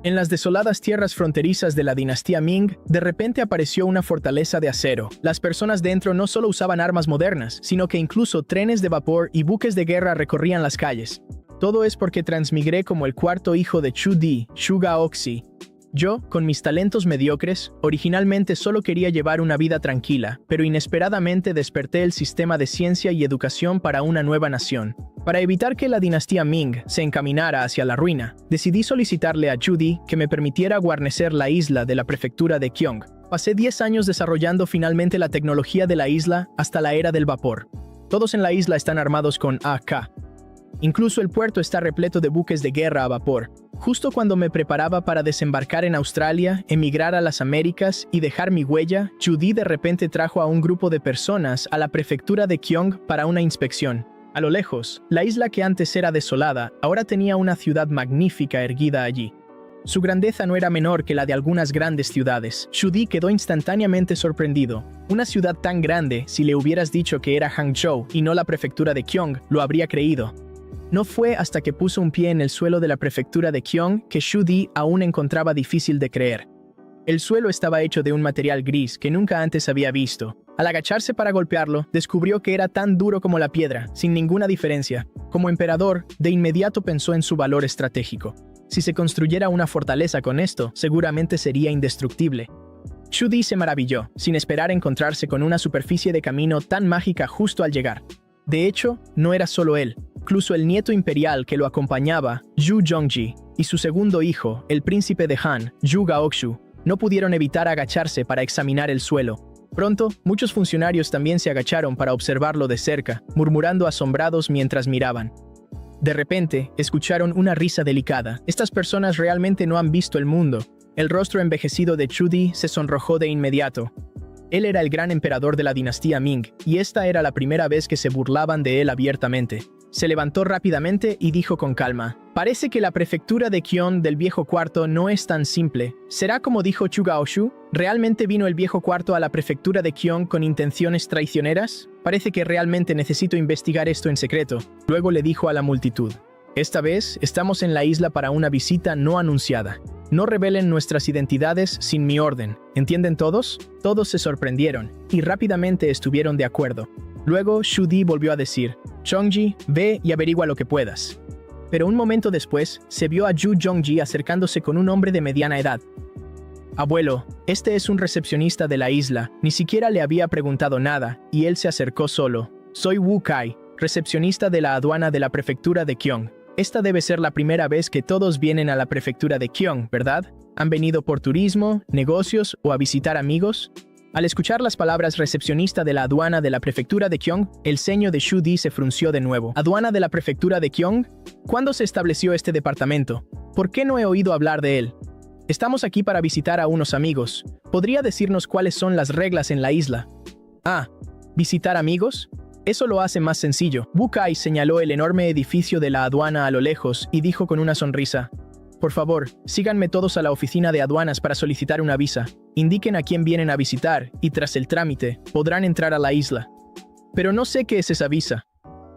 En las desoladas tierras fronterizas de la dinastía Ming, de repente apareció una fortaleza de acero. Las personas dentro no solo usaban armas modernas, sino que incluso trenes de vapor y buques de guerra recorrían las calles. Todo es porque transmigré como el cuarto hijo de Chu Di, Shu Gaoxi. Yo, con mis talentos mediocres, originalmente solo quería llevar una vida tranquila, pero inesperadamente desperté el sistema de ciencia y educación para una nueva nación. Para evitar que la dinastía Ming se encaminara hacia la ruina, decidí solicitarle a Chu Di que me permitiera guarnecer la isla de la prefectura de Qiong. Pasé 10 años desarrollando finalmente la tecnología de la isla hasta la era del vapor. Todos en la isla están armados con AK. Incluso el puerto está repleto de buques de guerra a vapor. Justo cuando me preparaba para desembarcar en Australia, emigrar a las Américas y dejar mi huella, Chu Di de repente trajo a un grupo de personas a la prefectura de Qiong para una inspección. A lo lejos, la isla que antes era desolada, ahora tenía una ciudad magnífica erguida allí. Su grandeza no era menor que la de algunas grandes ciudades. Chu Di quedó instantáneamente sorprendido. Una ciudad tan grande, si le hubieras dicho que era Hangzhou y no la prefectura de Qiong, lo habría creído. No fue hasta que puso un pie en el suelo de la prefectura de Qiong que Chu Di aún encontraba difícil de creer. El suelo estaba hecho de un material gris que nunca antes había visto. Al agacharse para golpearlo, descubrió que era tan duro como la piedra, sin ninguna diferencia. Como emperador, de inmediato pensó en su valor estratégico. Si se construyera una fortaleza con esto, seguramente sería indestructible. Chu Di se maravilló, sin esperar encontrarse con una superficie de camino tan mágica justo al llegar. De hecho, no era solo él. Incluso el nieto imperial que lo acompañaba, Zhu Zhongji, y su segundo hijo, el príncipe de Han, Zhu Gaoxu, no pudieron evitar agacharse para examinar el suelo. Pronto, muchos funcionarios también se agacharon para observarlo de cerca, murmurando asombrados mientras miraban. De repente, escucharon una risa delicada. Estas personas realmente no han visto el mundo. El rostro envejecido de Chu Di se sonrojó de inmediato. Él era el gran emperador de la dinastía Ming, y esta era la primera vez que se burlaban de él abiertamente. Se levantó rápidamente y dijo con calma: «Parece que la prefectura de Qiong del viejo cuarto no es tan simple. ¿Será como dijo Chu Gaoxu? ¿Realmente vino el viejo cuarto a la prefectura de Qiong con intenciones traicioneras? Parece que realmente necesito investigar esto en secreto». Luego le dijo a la multitud: «Esta vez estamos en la isla para una visita no anunciada. No revelen nuestras identidades sin mi orden. ¿Entienden todos?». Todos se sorprendieron y rápidamente estuvieron de acuerdo. Luego, Chu Di volvió a decir: «Zhongji, ve y averigua lo que puedas». Pero un momento después, se vio a Zhu Zhongji acercándose con un hombre de mediana edad. «Abuelo, este es un recepcionista de la isla. Ni siquiera le había preguntado nada, y él se acercó solo. Soy Wu Kai, recepcionista de la aduana de la prefectura de Qiong. Esta debe ser la primera vez que todos vienen a la prefectura de Qiong, ¿verdad? ¿Han venido por turismo, negocios o a visitar amigos?». Al escuchar las palabras recepcionista de la aduana de la prefectura de Qiong, el ceño de Chu Di se frunció de nuevo. ¿Aduana de la prefectura de Qiong? ¿Cuándo se estableció este departamento? ¿Por qué no he oído hablar de él? Estamos aquí para visitar a unos amigos. ¿Podría decirnos cuáles son las reglas en la isla? Ah, ¿visitar amigos? Eso lo hace más sencillo. Wu Kai señaló el enorme edificio de la aduana a lo lejos y dijo con una sonrisa: «Por favor, síganme todos a la oficina de aduanas para solicitar una visa. Indiquen a quién vienen a visitar y tras el trámite podrán entrar a la isla». Pero no sé qué es esa visa.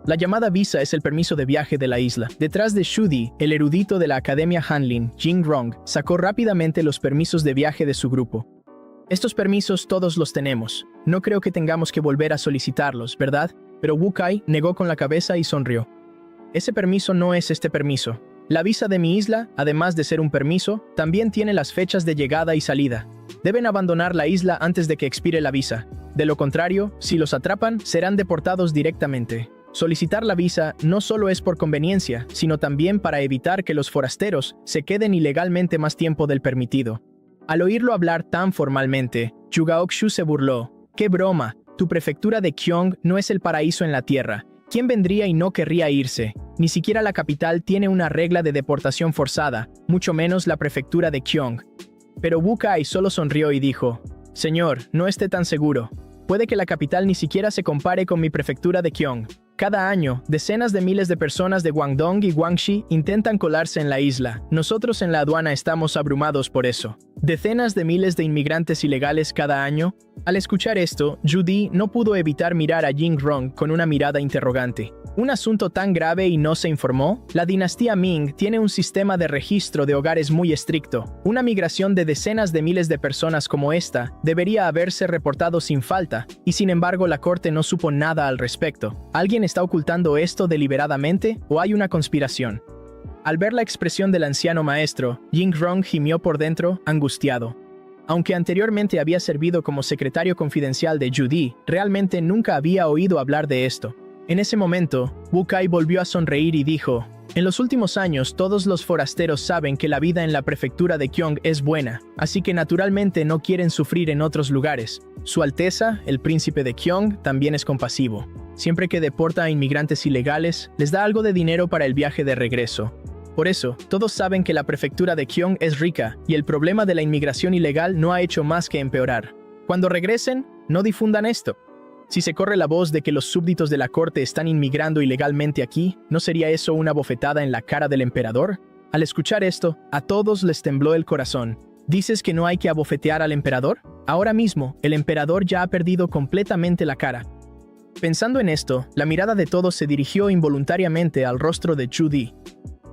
La llamada visa es el permiso de viaje de la isla. Detrás de Chu Di, el erudito de la Academia Hanlin, Jing Rong, sacó rápidamente los permisos de viaje de su grupo. «Estos permisos todos los tenemos. No creo que tengamos que volver a solicitarlos, ¿verdad?». Pero Wu Kai negó con la cabeza y sonrió. «Ese permiso no es este permiso. La visa de mi isla, además de ser un permiso, también tiene las fechas de llegada y salida. Deben abandonar la isla antes de que expire la visa. De lo contrario, si los atrapan, serán deportados directamente. Solicitar la visa no solo es por conveniencia, sino también para evitar que los forasteros se queden ilegalmente más tiempo del permitido». Al oírlo hablar tan formalmente, Zhu Gaoxu se burló. «¡Qué broma! Tu prefectura de Qiong no es el paraíso en la tierra. ¿Quién vendría y no querría irse? Ni siquiera la capital tiene una regla de deportación forzada, mucho menos la prefectura de Qiong». Pero Wu Kai solo sonrió y dijo: «Señor, no esté tan seguro. Puede que la capital ni siquiera se compare con mi prefectura de Qiong. Cada año, decenas de miles de personas de Guangdong y Guangxi intentan colarse en la isla. Nosotros en la aduana estamos abrumados por eso». decenas de miles de inmigrantes ilegales cada año. Al escuchar esto, Judy no pudo evitar mirar a Jing Rong con una mirada interrogante. ¿Un asunto tan grave y no se informó? La dinastía Ming tiene un sistema de registro de hogares muy estricto. Una migración de decenas de miles de personas como esta debería haberse reportado sin falta, y sin embargo la corte no supo nada al respecto. ¿Alguien está ocultando esto deliberadamente o hay una conspiración? Al ver la expresión del anciano maestro, Jing Rong gimió por dentro, angustiado. Aunque anteriormente había servido como secretario confidencial de Judy, realmente nunca había oído hablar de esto. En ese momento, Wu Kai volvió a sonreír y dijo: en los últimos años todos los forasteros saben que la vida en la prefectura de Kyong es buena, así que naturalmente no quieren sufrir en otros lugares. Su Alteza, el príncipe de Kyong, también es compasivo. Siempre que deporta a inmigrantes ilegales, les da algo de dinero para el viaje de regreso. Por eso, todos saben que la prefectura de Kyong es rica y el problema de la inmigración ilegal no ha hecho más que empeorar. Cuando regresen, no difundan esto. Si se corre la voz de que los súbditos de la corte están inmigrando ilegalmente aquí, ¿no sería eso una bofetada en la cara del emperador? Al escuchar esto, a todos les tembló el corazón. ¿Dices que no hay que abofetear al emperador? Ahora mismo, el emperador ya ha perdido completamente la cara. Pensando en esto, la mirada de todos se dirigió involuntariamente al rostro de Judy.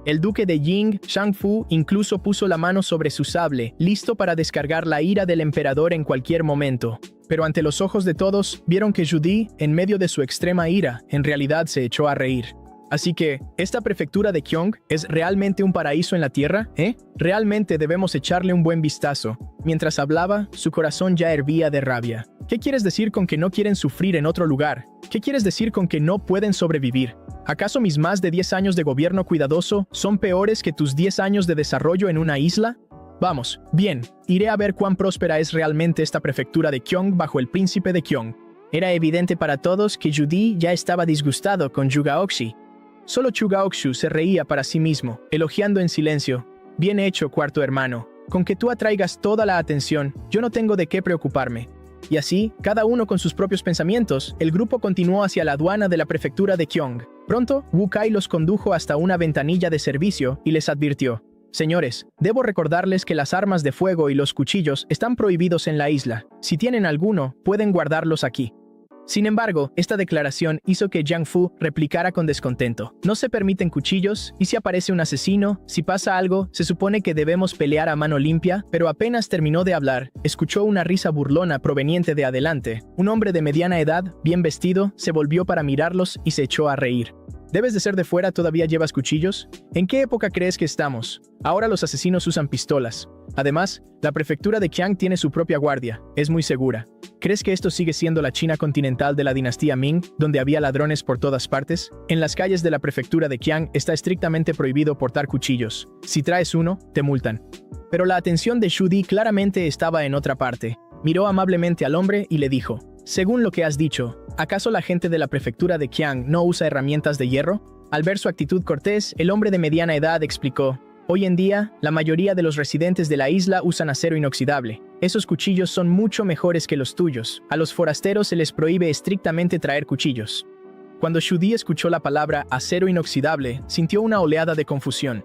El duque de Ying, Shangfu, incluso puso la mano sobre su sable, listo para descargar la ira del emperador en cualquier momento. Pero ante los ojos de todos, vieron que Judy, en medio de su extrema ira, en realidad se echó a reír. Así que, ¿esta prefectura de Kyong es realmente un paraíso en la tierra, Realmente debemos echarle un buen vistazo. Mientras hablaba, su corazón ya hervía de rabia. ¿Qué quieres decir con que no quieren sufrir en otro lugar? ¿Qué quieres decir con que no pueden sobrevivir? ¿Acaso mis más de 10 años de gobierno cuidadoso son peores que tus 10 años de desarrollo en una isla? Vamos, bien, iré a ver cuán próspera es realmente esta prefectura de Kyong bajo el príncipe de Kyong. Era evidente para todos que Judy ya estaba disgustado con Yugaoxi. Solo Chugaoxu se reía para sí mismo, elogiando en silencio. Bien hecho, cuarto hermano. Con que tú atraigas toda la atención, yo no tengo de qué preocuparme. Y así, cada uno con sus propios pensamientos, el grupo continuó hacia la aduana de la prefectura de Kyong. Pronto, Wu Kai los condujo hasta una ventanilla de servicio y les advirtió: señores, debo recordarles que las armas de fuego y los cuchillos están prohibidos en la isla. Si tienen alguno, pueden guardarlos aquí. Sin embargo, esta declaración hizo que Jiang Fu replicara con descontento. No se permiten cuchillos, y si aparece un asesino, si pasa algo, se supone que debemos pelear a mano limpia, pero apenas terminó de hablar, escuchó una risa burlona proveniente de adelante. Un hombre de mediana edad, bien vestido, se volvió para mirarlos y se echó a reír. ¿Debes de ser de fuera? ¿Todavía llevas cuchillos? ¿En qué época crees que estamos? Ahora los asesinos usan pistolas. Además, la prefectura de Qiang tiene su propia guardia. Es muy segura. ¿Crees que esto sigue siendo la China continental de la dinastía Ming, donde había ladrones por todas partes? En las calles de la prefectura de Qiang está estrictamente prohibido portar cuchillos. Si traes uno, te multan. Pero la atención de Shudi claramente estaba en otra parte. Miró amablemente al hombre y le dijo: según lo que has dicho, ¿acaso la gente de la prefectura de Qiang no usa herramientas de hierro? Al ver su actitud cortés, el hombre de mediana edad explicó: hoy en día, la mayoría de los residentes de la isla usan acero inoxidable. Esos cuchillos son mucho mejores que los tuyos. A los forasteros se les prohíbe estrictamente traer cuchillos. Cuando Shudi escuchó la palabra acero inoxidable, sintió una oleada de confusión.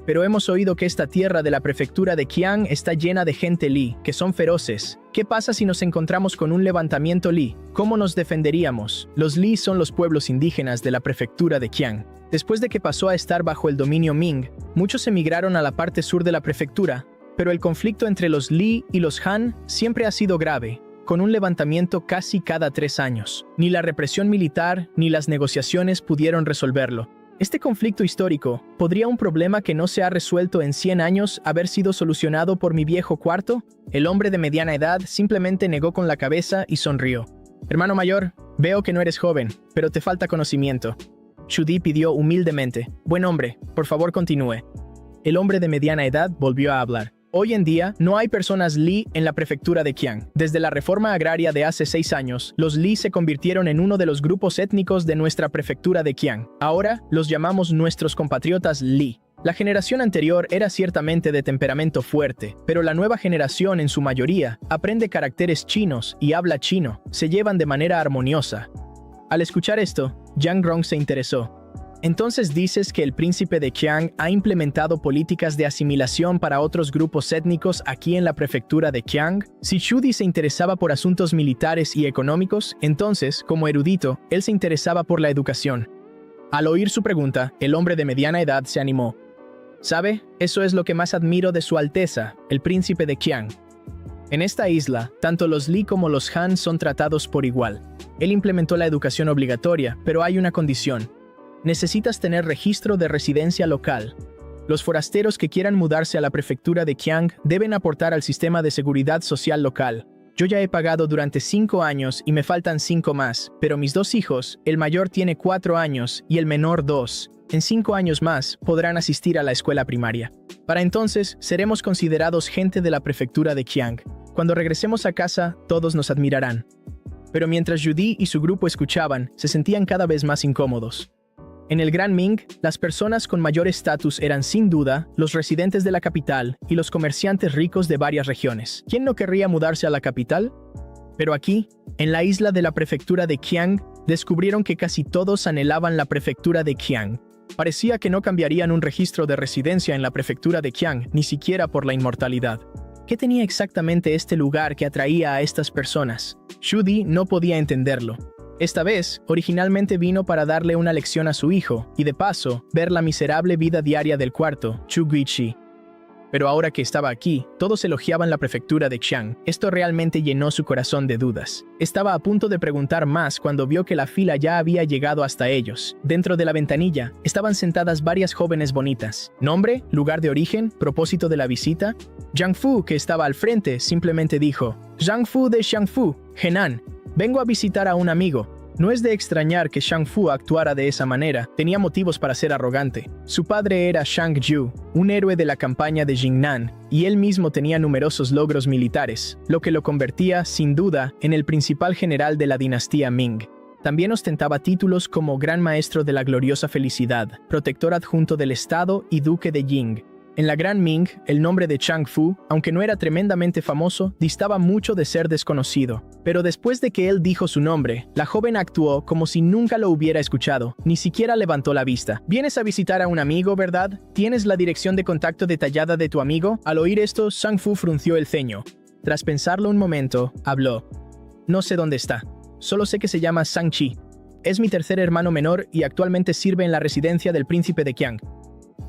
Pero hemos oído que esta tierra de la prefectura de Qiang está llena de gente Li, que son feroces. ¿Qué pasa si nos encontramos con un levantamiento Li? ¿Cómo nos defenderíamos? Los Li son los pueblos indígenas de la prefectura de Qiang. Después de que pasó a estar bajo el dominio Ming, muchos emigraron a la parte sur de la prefectura, pero el conflicto entre los Li y los Han siempre ha sido grave, con un levantamiento casi cada 3 años. Ni la represión militar ni las negociaciones pudieron resolverlo. Este conflicto histórico, ¿podría un problema que no se ha resuelto en 100 años haber sido solucionado por mi viejo cuarto? El hombre de mediana edad simplemente negó con la cabeza y sonrió. Hermano mayor, veo que no eres joven, pero te falta conocimiento. Shudi pidió humildemente: buen hombre, por favor continúe. El hombre de mediana edad volvió a hablar. Hoy en día, no hay personas Li en la prefectura de Qiang. Desde la reforma agraria de hace 6 años, los Li se convirtieron en uno de los grupos étnicos de nuestra prefectura de Qiang. Ahora, los llamamos nuestros compatriotas Li. La generación anterior era ciertamente de temperamento fuerte, pero la nueva generación, en su mayoría, aprende caracteres chinos y habla chino. Se llevan de manera armoniosa. Al escuchar esto, Jiang Rong se interesó. Entonces dices que el príncipe de Qiang ha implementado políticas de asimilación para otros grupos étnicos aquí en la prefectura de Qiang. Si Shudi se interesaba por asuntos militares y económicos, entonces, como erudito, él se interesaba por la educación. Al oír su pregunta, el hombre de mediana edad se animó. ¿Sabe? Eso es lo que más admiro de Su Alteza, el príncipe de Qiang. En esta isla, tanto los Li como los Han son tratados por igual. Él implementó la educación obligatoria, pero hay una condición. Necesitas tener registro de residencia local. Los forasteros que quieran mudarse a la prefectura de Qiang deben aportar al sistema de seguridad social local. Yo ya he pagado durante 5 años y me faltan 5 más, pero mis 2 hijos, el mayor tiene 4 años y el menor 2. En 5 años más podrán asistir a la escuela primaria. Para entonces, seremos considerados gente de la prefectura de Qiang. Cuando regresemos a casa, todos nos admirarán. Pero mientras Judy y su grupo escuchaban, se sentían cada vez más incómodos. En el Gran Ming, las personas con mayor estatus eran sin duda los residentes de la capital y los comerciantes ricos de varias regiones. ¿Quién no querría mudarse a la capital? Pero aquí, en la isla de la prefectura de Qiang, descubrieron que casi todos anhelaban la prefectura de Qiang. Parecía que no cambiarían un registro de residencia en la prefectura de Qiang, ni siquiera por la inmortalidad. ¿Qué tenía exactamente este lugar que atraía a estas personas? Shudi no podía entenderlo. Esta vez, originalmente vino para darle una lección a su hijo, y de paso, ver la miserable vida diaria del cuarto, Chu Guichi. Pero ahora que estaba aquí, todos elogiaban la prefectura de Qiang. Esto realmente llenó su corazón de dudas. Estaba a punto de preguntar más cuando vio que la fila ya había llegado hasta ellos. Dentro de la ventanilla, estaban sentadas varias jóvenes bonitas. Nombre, lugar de origen, propósito de la visita. Zhang Fu, que estaba al frente, simplemente dijo: Zhang Fu de Shangfu, Henan. Vengo a visitar a un amigo. No es de extrañar que Shang Fu actuara de esa manera, tenía motivos para ser arrogante. Su padre era Shang Yu, un héroe de la campaña de Jingnan, y él mismo tenía numerosos logros militares, lo que lo convertía, sin duda, en el principal general de la dinastía Ming. También ostentaba títulos como Gran Maestro de la Gloriosa Felicidad, Protector Adjunto del Estado y Duque de Ying. En la Gran Ming, el nombre de Chang Fu, aunque no era tremendamente famoso, distaba mucho de ser desconocido. Pero después de que él dijo su nombre, la joven actuó como si nunca lo hubiera escuchado, ni siquiera levantó la vista. ¿Vienes a visitar a un amigo, verdad? ¿Tienes la dirección de contacto detallada de tu amigo? Al oír esto, Chang Fu frunció el ceño. Tras pensarlo un momento, habló. No sé dónde está. Solo sé que se llama Shang Chi. Es mi tercer hermano menor y actualmente sirve en la residencia del príncipe de Qiang.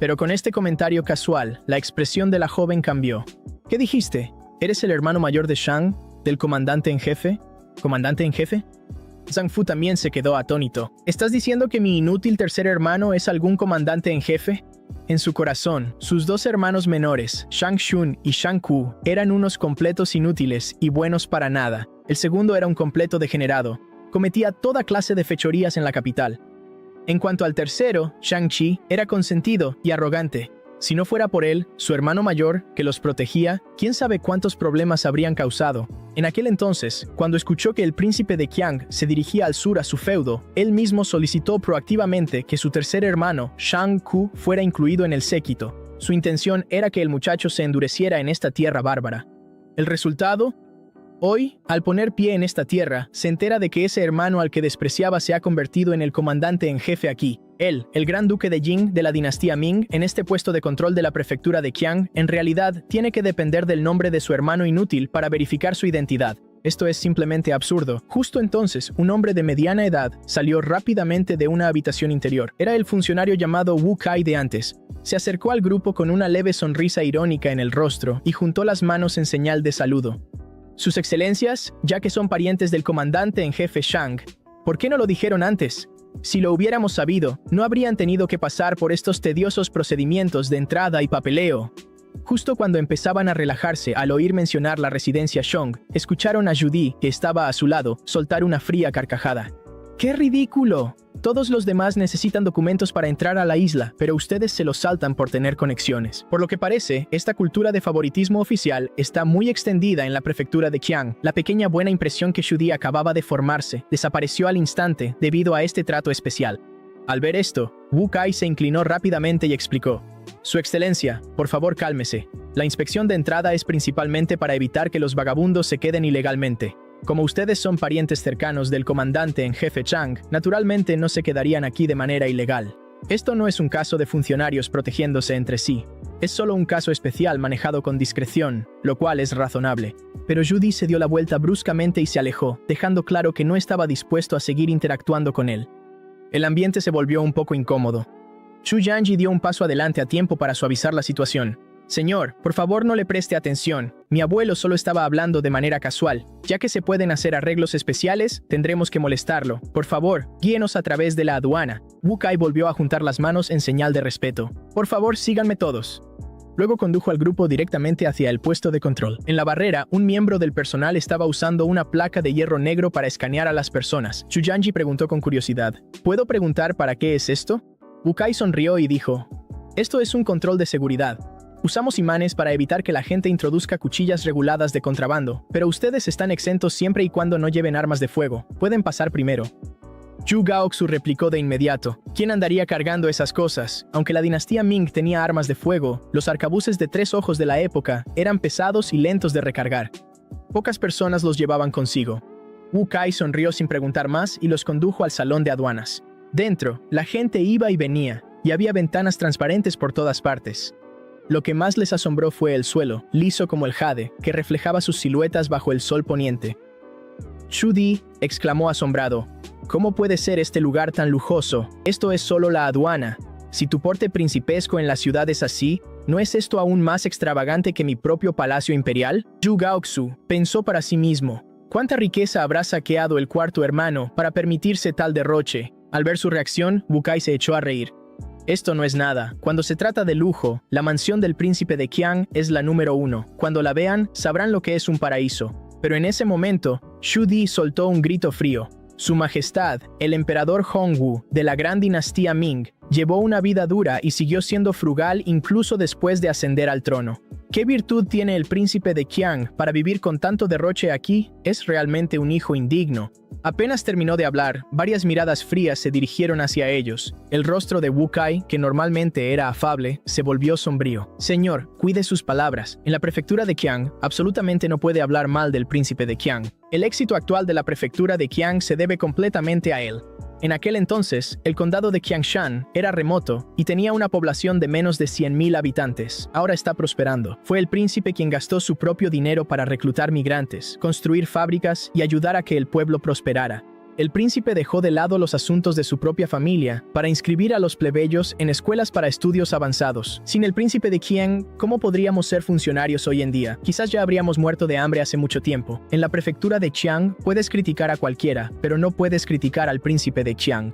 Pero con este comentario casual, la expresión de la joven cambió. ¿Qué dijiste? ¿Eres el hermano mayor de Shang, del comandante en jefe? ¿Comandante en jefe? Zhang Fu también se quedó atónito. ¿Estás diciendo que mi inútil tercer hermano es algún comandante en jefe? En su corazón, sus 2 hermanos menores, Shang Xun y Shang Ku, eran unos completos inútiles y buenos para nada. El segundo era un completo degenerado. Cometía toda clase de fechorías en la capital. En cuanto al tercero, Shang-Chi, era consentido y arrogante. Si no fuera por él, su hermano mayor, que los protegía, quién sabe cuántos problemas habrían causado. En aquel entonces, cuando escuchó que el príncipe de Qiang se dirigía al sur a su feudo, él mismo solicitó proactivamente que su tercer hermano, Shang Ku, fuera incluido en el séquito. Su intención era que el muchacho se endureciera en esta tierra bárbara. ¿El resultado? Hoy, al poner pie en esta tierra, se entera de que ese hermano al que despreciaba se ha convertido en el comandante en jefe aquí. Él, el gran duque de Jing de la dinastía Ming, en este puesto de control de la prefectura de Qiang, en realidad tiene que depender del nombre de su hermano inútil para verificar su identidad. Esto es simplemente absurdo. Justo entonces, un hombre de mediana edad salió rápidamente de una habitación interior. Era el funcionario llamado Wu Kai de antes. Se acercó al grupo con una leve sonrisa irónica en el rostro y juntó las manos en señal de saludo. Sus excelencias, ya que son parientes del comandante en jefe Shang, ¿por qué no lo dijeron antes? Si lo hubiéramos sabido, no habrían tenido que pasar por estos tediosos procedimientos de entrada y papeleo. Justo cuando empezaban a relajarse al oír mencionar la residencia Shang, escucharon a Judy, que estaba a su lado, soltar una fría carcajada. ¡Qué ridículo! Todos los demás necesitan documentos para entrar a la isla, pero ustedes se los saltan por tener conexiones. Por lo que parece, esta cultura de favoritismo oficial está muy extendida en la prefectura de Qiang. La pequeña buena impresión que Shudi acababa de formarse desapareció al instante debido a este trato especial. Al ver esto, Wu Kai se inclinó rápidamente y explicó. Su excelencia, por favor cálmese. La inspección de entrada es principalmente para evitar que los vagabundos se queden ilegalmente. Como ustedes son parientes cercanos del comandante en jefe Chang, naturalmente no se quedarían aquí de manera ilegal. Esto no es un caso de funcionarios protegiéndose entre sí. Es solo un caso especial manejado con discreción, lo cual es razonable. Pero Judy se dio la vuelta bruscamente y se alejó, dejando claro que no estaba dispuesto a seguir interactuando con él. El ambiente se volvió un poco incómodo. Xu Yanji dio un paso adelante a tiempo para suavizar la situación. Señor, por favor no le preste atención. Mi abuelo solo estaba hablando de manera casual. Ya que se pueden hacer arreglos especiales, tendremos que molestarlo. Por favor, guíenos a través de la aduana. Wu Kai volvió a juntar las manos en señal de respeto. Por favor, síganme todos. Luego condujo al grupo directamente hacia el puesto de control. En la barrera, un miembro del personal estaba usando una placa de hierro negro para escanear a las personas. Xu Yanji preguntó con curiosidad, ¿puedo preguntar para qué es esto? Wu Kai sonrió y dijo, esto es un control de seguridad. Usamos imanes para evitar que la gente introduzca cuchillas reguladas de contrabando, pero ustedes están exentos siempre y cuando no lleven armas de fuego. Pueden pasar primero. Zhu Gaoxu replicó de inmediato. ¿Quién andaría cargando esas cosas? Aunque la dinastía Ming tenía armas de fuego, los arcabuces de 3 ojos de la época eran pesados y lentos de recargar. Pocas personas los llevaban consigo. Wu Kai sonrió sin preguntar más y los condujo al salón de aduanas. Dentro, la gente iba y venía, y había ventanas transparentes por todas partes. Lo que más les asombró fue el suelo, liso como el jade, que reflejaba sus siluetas bajo el sol poniente. Xu Di exclamó asombrado, ¿cómo puede ser este lugar tan lujoso? Esto es solo la aduana. Si tu porte principesco en la ciudad es así, ¿no es esto aún más extravagante que mi propio palacio imperial? Zhu Gaoxu pensó para sí mismo, ¿cuánta riqueza habrá saqueado el cuarto hermano para permitirse tal derroche? Al ver su reacción, Wu Kai se echó a reír. Esto no es nada. Cuando se trata de lujo, la mansión del príncipe de Qiang es la número 1. Cuando la vean, sabrán lo que es un paraíso. Pero en ese momento, Xu Di soltó un grito frío. Su Majestad, el emperador Hongwu, de la gran dinastía Ming, llevó una vida dura y siguió siendo frugal incluso después de ascender al trono. ¿Qué virtud tiene el príncipe de Qiang para vivir con tanto derroche aquí? Es realmente un hijo indigno. Apenas terminó de hablar, varias miradas frías se dirigieron hacia ellos. El rostro de Wu Kai, que normalmente era afable, se volvió sombrío. Señor, cuide sus palabras. En la prefectura de Qiang, absolutamente no puede hablar mal del príncipe de Qiang. El éxito actual de la prefectura de Qiang se debe completamente a él. En aquel entonces, el condado de Qiangshan era remoto y tenía una población de menos de 100.000 habitantes. Ahora está prosperando. Fue el príncipe quien gastó su propio dinero para reclutar migrantes, construir fábricas y ayudar a que el pueblo prosperara. El príncipe dejó de lado los asuntos de su propia familia para inscribir a los plebeyos en escuelas para estudios avanzados. Sin el príncipe de Qiang, ¿cómo podríamos ser funcionarios hoy en día? Quizás ya habríamos muerto de hambre hace mucho tiempo. En la prefectura de Qiang puedes criticar a cualquiera, pero no puedes criticar al príncipe de Qiang.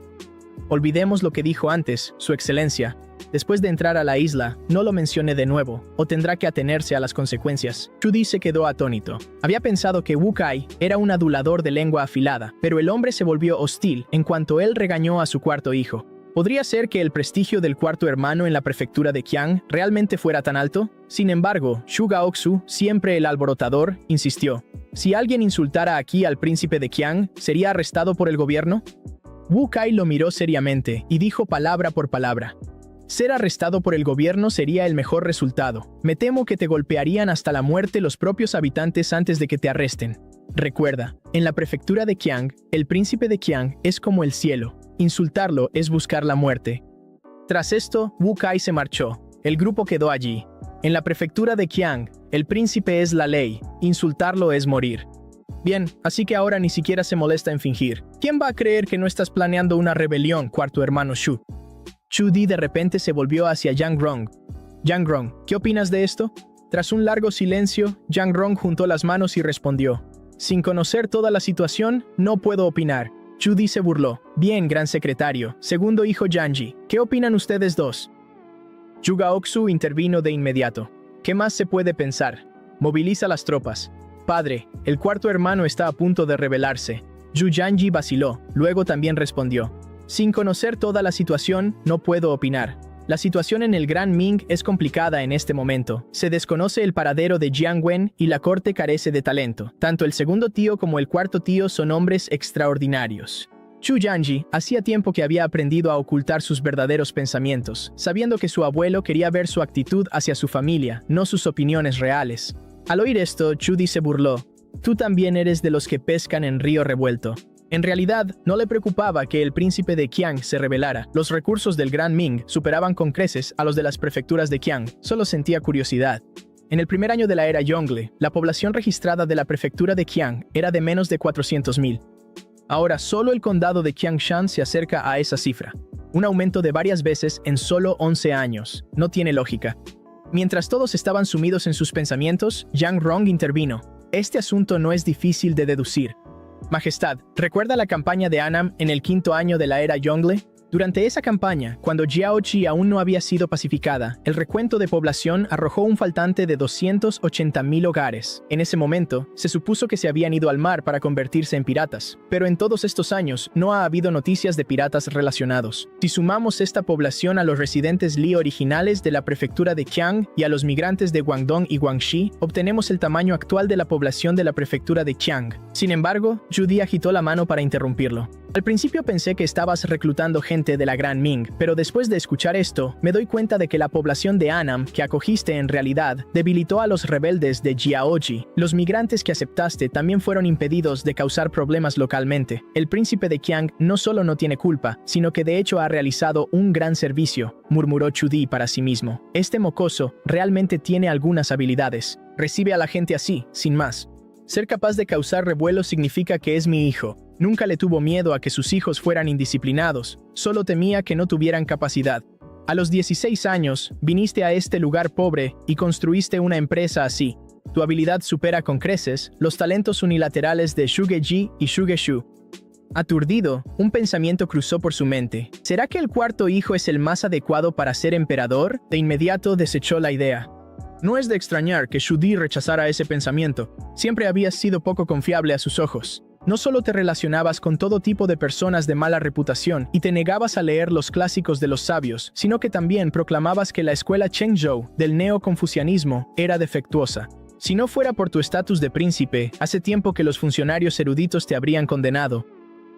Olvidemos lo que dijo antes, Su Excelencia. Después de entrar a la isla, no lo mencione de nuevo, o tendrá que atenerse a las consecuencias. Xu Di se quedó atónito. Había pensado que Wu Kai era un adulador de lengua afilada, pero el hombre se volvió hostil en cuanto él regañó a su cuarto hijo. ¿Podría ser que el prestigio del cuarto hermano en la prefectura de Qiang realmente fuera tan alto? Sin embargo, Zhu Gaoxu, siempre el alborotador, insistió. Si alguien insultara aquí al príncipe de Qiang, ¿sería arrestado por el gobierno? Wu Kai lo miró seriamente y dijo palabra por palabra. Ser arrestado por el gobierno sería el mejor resultado. Me temo que te golpearían hasta la muerte los propios habitantes antes de que te arresten. Recuerda, en la prefectura de Qiang, el príncipe de Qiang es como el cielo. Insultarlo es buscar la muerte. Tras esto, Wu Kai se marchó. El grupo quedó allí. En la prefectura de Qiang, el príncipe es la ley. Insultarlo es morir. Bien, así que ahora ni siquiera se molesta en fingir. ¿Quién va a creer que no estás planeando una rebelión, cuarto hermano Xu? Xu Di de repente se volvió hacia Yang Rong. Yang Rong, ¿qué opinas de esto? Tras un largo silencio, Yang Rong juntó las manos y respondió. Sin conocer toda la situación, no puedo opinar. Xu Di se burló. Bien, gran secretario. Segundo hijo Yanji, ¿qué opinan ustedes dos? Zhu Gaoxu intervino de inmediato. ¿Qué más se puede pensar? Moviliza las tropas. Padre, el cuarto hermano está a punto de rebelarse. Zhu Yanji vaciló, luego también respondió. Sin conocer toda la situación, no puedo opinar. La situación en el Gran Ming es complicada en este momento. Se desconoce el paradero de Jiang Wen y la corte carece de talento. Tanto el segundo tío como el cuarto tío son hombres extraordinarios. Zhu Yanji hacía tiempo que había aprendido a ocultar sus verdaderos pensamientos, sabiendo que su abuelo quería ver su actitud hacia su familia, no sus opiniones reales. Al oír esto, Xu Di se burló. Tú también eres de los que pescan en río revuelto. En realidad, no le preocupaba que el príncipe de Qiang se rebelara. Los recursos del Gran Ming superaban con creces a los de las prefecturas de Qiang. Solo sentía curiosidad. En el primer año de la era Yongle, la población registrada de la prefectura de Qiang era de menos de 400.000. Ahora solo el condado de Qiangshan se acerca a esa cifra. Un aumento de varias veces en solo 11 años. No tiene lógica. Mientras todos estaban sumidos en sus pensamientos, Yang Rong intervino. Este asunto no es difícil de deducir. Majestad, ¿recuerda la campaña de Annam en el 5º año de la era Yongle? Durante esa campaña, cuando Jiaoqi aún no había sido pacificada, el recuento de población arrojó un faltante de 280.000 hogares. En ese momento, se supuso que se habían ido al mar para convertirse en piratas, pero en todos estos años no ha habido noticias de piratas relacionados. Si sumamos esta población a los residentes Li originales de la prefectura de Qiang y a los migrantes de Guangdong y Guangxi, obtenemos el tamaño actual de la población de la prefectura de Qiang. Sin embargo, Judy agitó la mano para interrumpirlo. Al principio pensé que estabas reclutando gente de la Gran Ming, pero después de escuchar esto, me doy cuenta de que la población de Annam que acogiste en realidad debilitó a los rebeldes de Jiaoji. Los migrantes que aceptaste también fueron impedidos de causar problemas localmente. El príncipe de Qiang no solo no tiene culpa, sino que de hecho ha realizado un gran servicio, murmuró Chudi para sí mismo. Este mocoso realmente tiene algunas habilidades. Recibe a la gente así, sin más. Ser capaz de causar revuelo significa que es mi hijo. Nunca le tuvo miedo a que sus hijos fueran indisciplinados, solo temía que no tuvieran capacidad. A los 16 años, viniste a este lugar pobre y construiste una empresa así. Tu habilidad supera con creces los talentos unilaterales de Shuge-ji y Shuge-shu. Aturdido, un pensamiento cruzó por su mente. ¿Será que el cuarto hijo es el más adecuado para ser emperador? De inmediato desechó la idea. No es de extrañar que Shudi rechazara ese pensamiento. Siempre habías sido poco confiable a sus ojos. No solo te relacionabas con todo tipo de personas de mala reputación y te negabas a leer los clásicos de los sabios, sino que también proclamabas que la escuela Chengzhou del neoconfucianismo era defectuosa. Si no fuera por tu estatus de príncipe, hace tiempo que los funcionarios eruditos te habrían condenado.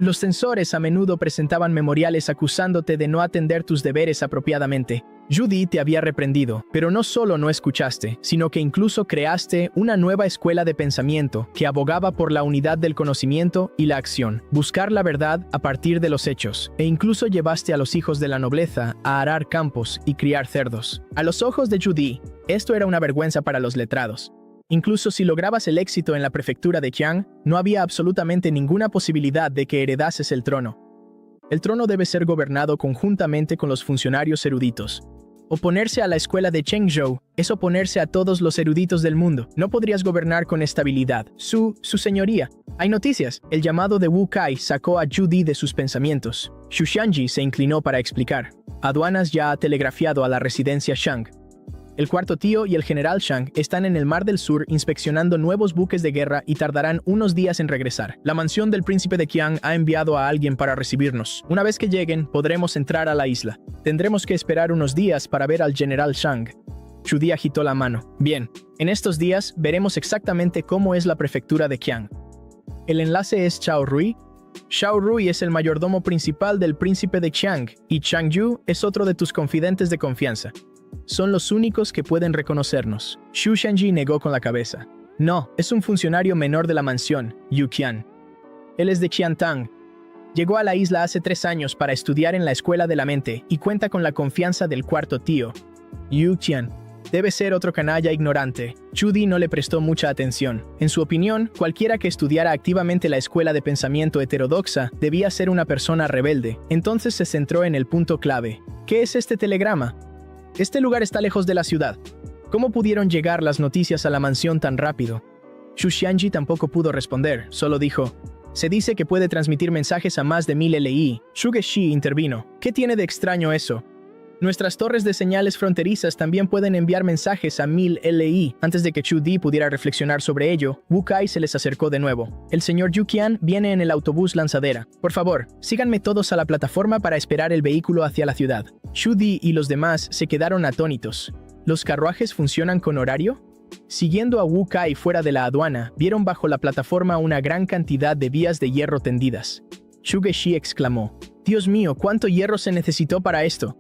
Los censores a menudo presentaban memoriales acusándote de no atender tus deberes apropiadamente. Judy te había reprendido, pero no solo no escuchaste, sino que incluso creaste una nueva escuela de pensamiento que abogaba por la unidad del conocimiento y la acción, buscar la verdad a partir de los hechos, e incluso llevaste a los hijos de la nobleza a arar campos y criar cerdos. A los ojos de Judy, esto era una vergüenza para los letrados. Incluso si lograbas el éxito en la prefectura de Qiang, no había absolutamente ninguna posibilidad de que heredases el trono. El trono debe ser gobernado conjuntamente con los funcionarios eruditos. Oponerse a la escuela de Chengzhou es oponerse a todos los eruditos del mundo. No podrías gobernar con estabilidad. Su señoría. Hay noticias. El llamado de Wu Kai sacó a Judy de sus pensamientos. Xu Xianji se inclinó para explicar. Aduanas ya ha telegrafiado a la residencia Shang. El cuarto tío y el general Shang están en el Mar del Sur inspeccionando nuevos buques de guerra y tardarán unos días en regresar. La mansión del príncipe de Qiang ha enviado a alguien para recibirnos. Una vez que lleguen, podremos entrar a la isla. Tendremos que esperar unos días para ver al general Shang. Chudi agitó la mano. Bien, en estos días veremos exactamente cómo es la prefectura de Qiang. El enlace es Chao Rui. Xiao Rui es el mayordomo principal del príncipe de Qiang y Chang Yu es otro de tus confidentes de confianza. Son los únicos que pueden reconocernos. Xu Xianji negó con la cabeza. No, es un funcionario menor de la mansión, Yu Qian. Él es de Qiantang. Llegó a la isla hace 3 años para estudiar en la escuela de la mente y cuenta con la confianza del cuarto tío. Yu Qian. Debe ser otro canalla ignorante. Chudi no le prestó mucha atención. En su opinión, cualquiera que estudiara activamente la escuela de pensamiento heterodoxa debía ser una persona rebelde. Entonces se centró en el punto clave. ¿Qué es este telegrama? Este lugar está lejos de la ciudad. ¿Cómo pudieron llegar las noticias a la mansión tan rápido? Xu Xianji tampoco pudo responder, solo dijo, se dice que puede transmitir mensajes a más de 1000 LI. Shuge Shi intervino. ¿Qué tiene de extraño eso? Nuestras torres de señales fronterizas también pueden enviar mensajes a 1000 LI. Antes de que Chu Di pudiera reflexionar sobre ello, Wu Kai se les acercó de nuevo. El señor Yu Qian viene en el autobús lanzadera. Por favor, síganme todos a la plataforma para esperar el vehículo hacia la ciudad. Chu Di y los demás se quedaron atónitos. ¿Los carruajes funcionan con horario? Siguiendo a Wu Kai fuera de la aduana, vieron bajo la plataforma una gran cantidad de vías de hierro tendidas. Shuge Shi exclamó, «Dios mío, ¿cuánto hierro se necesitó para esto?»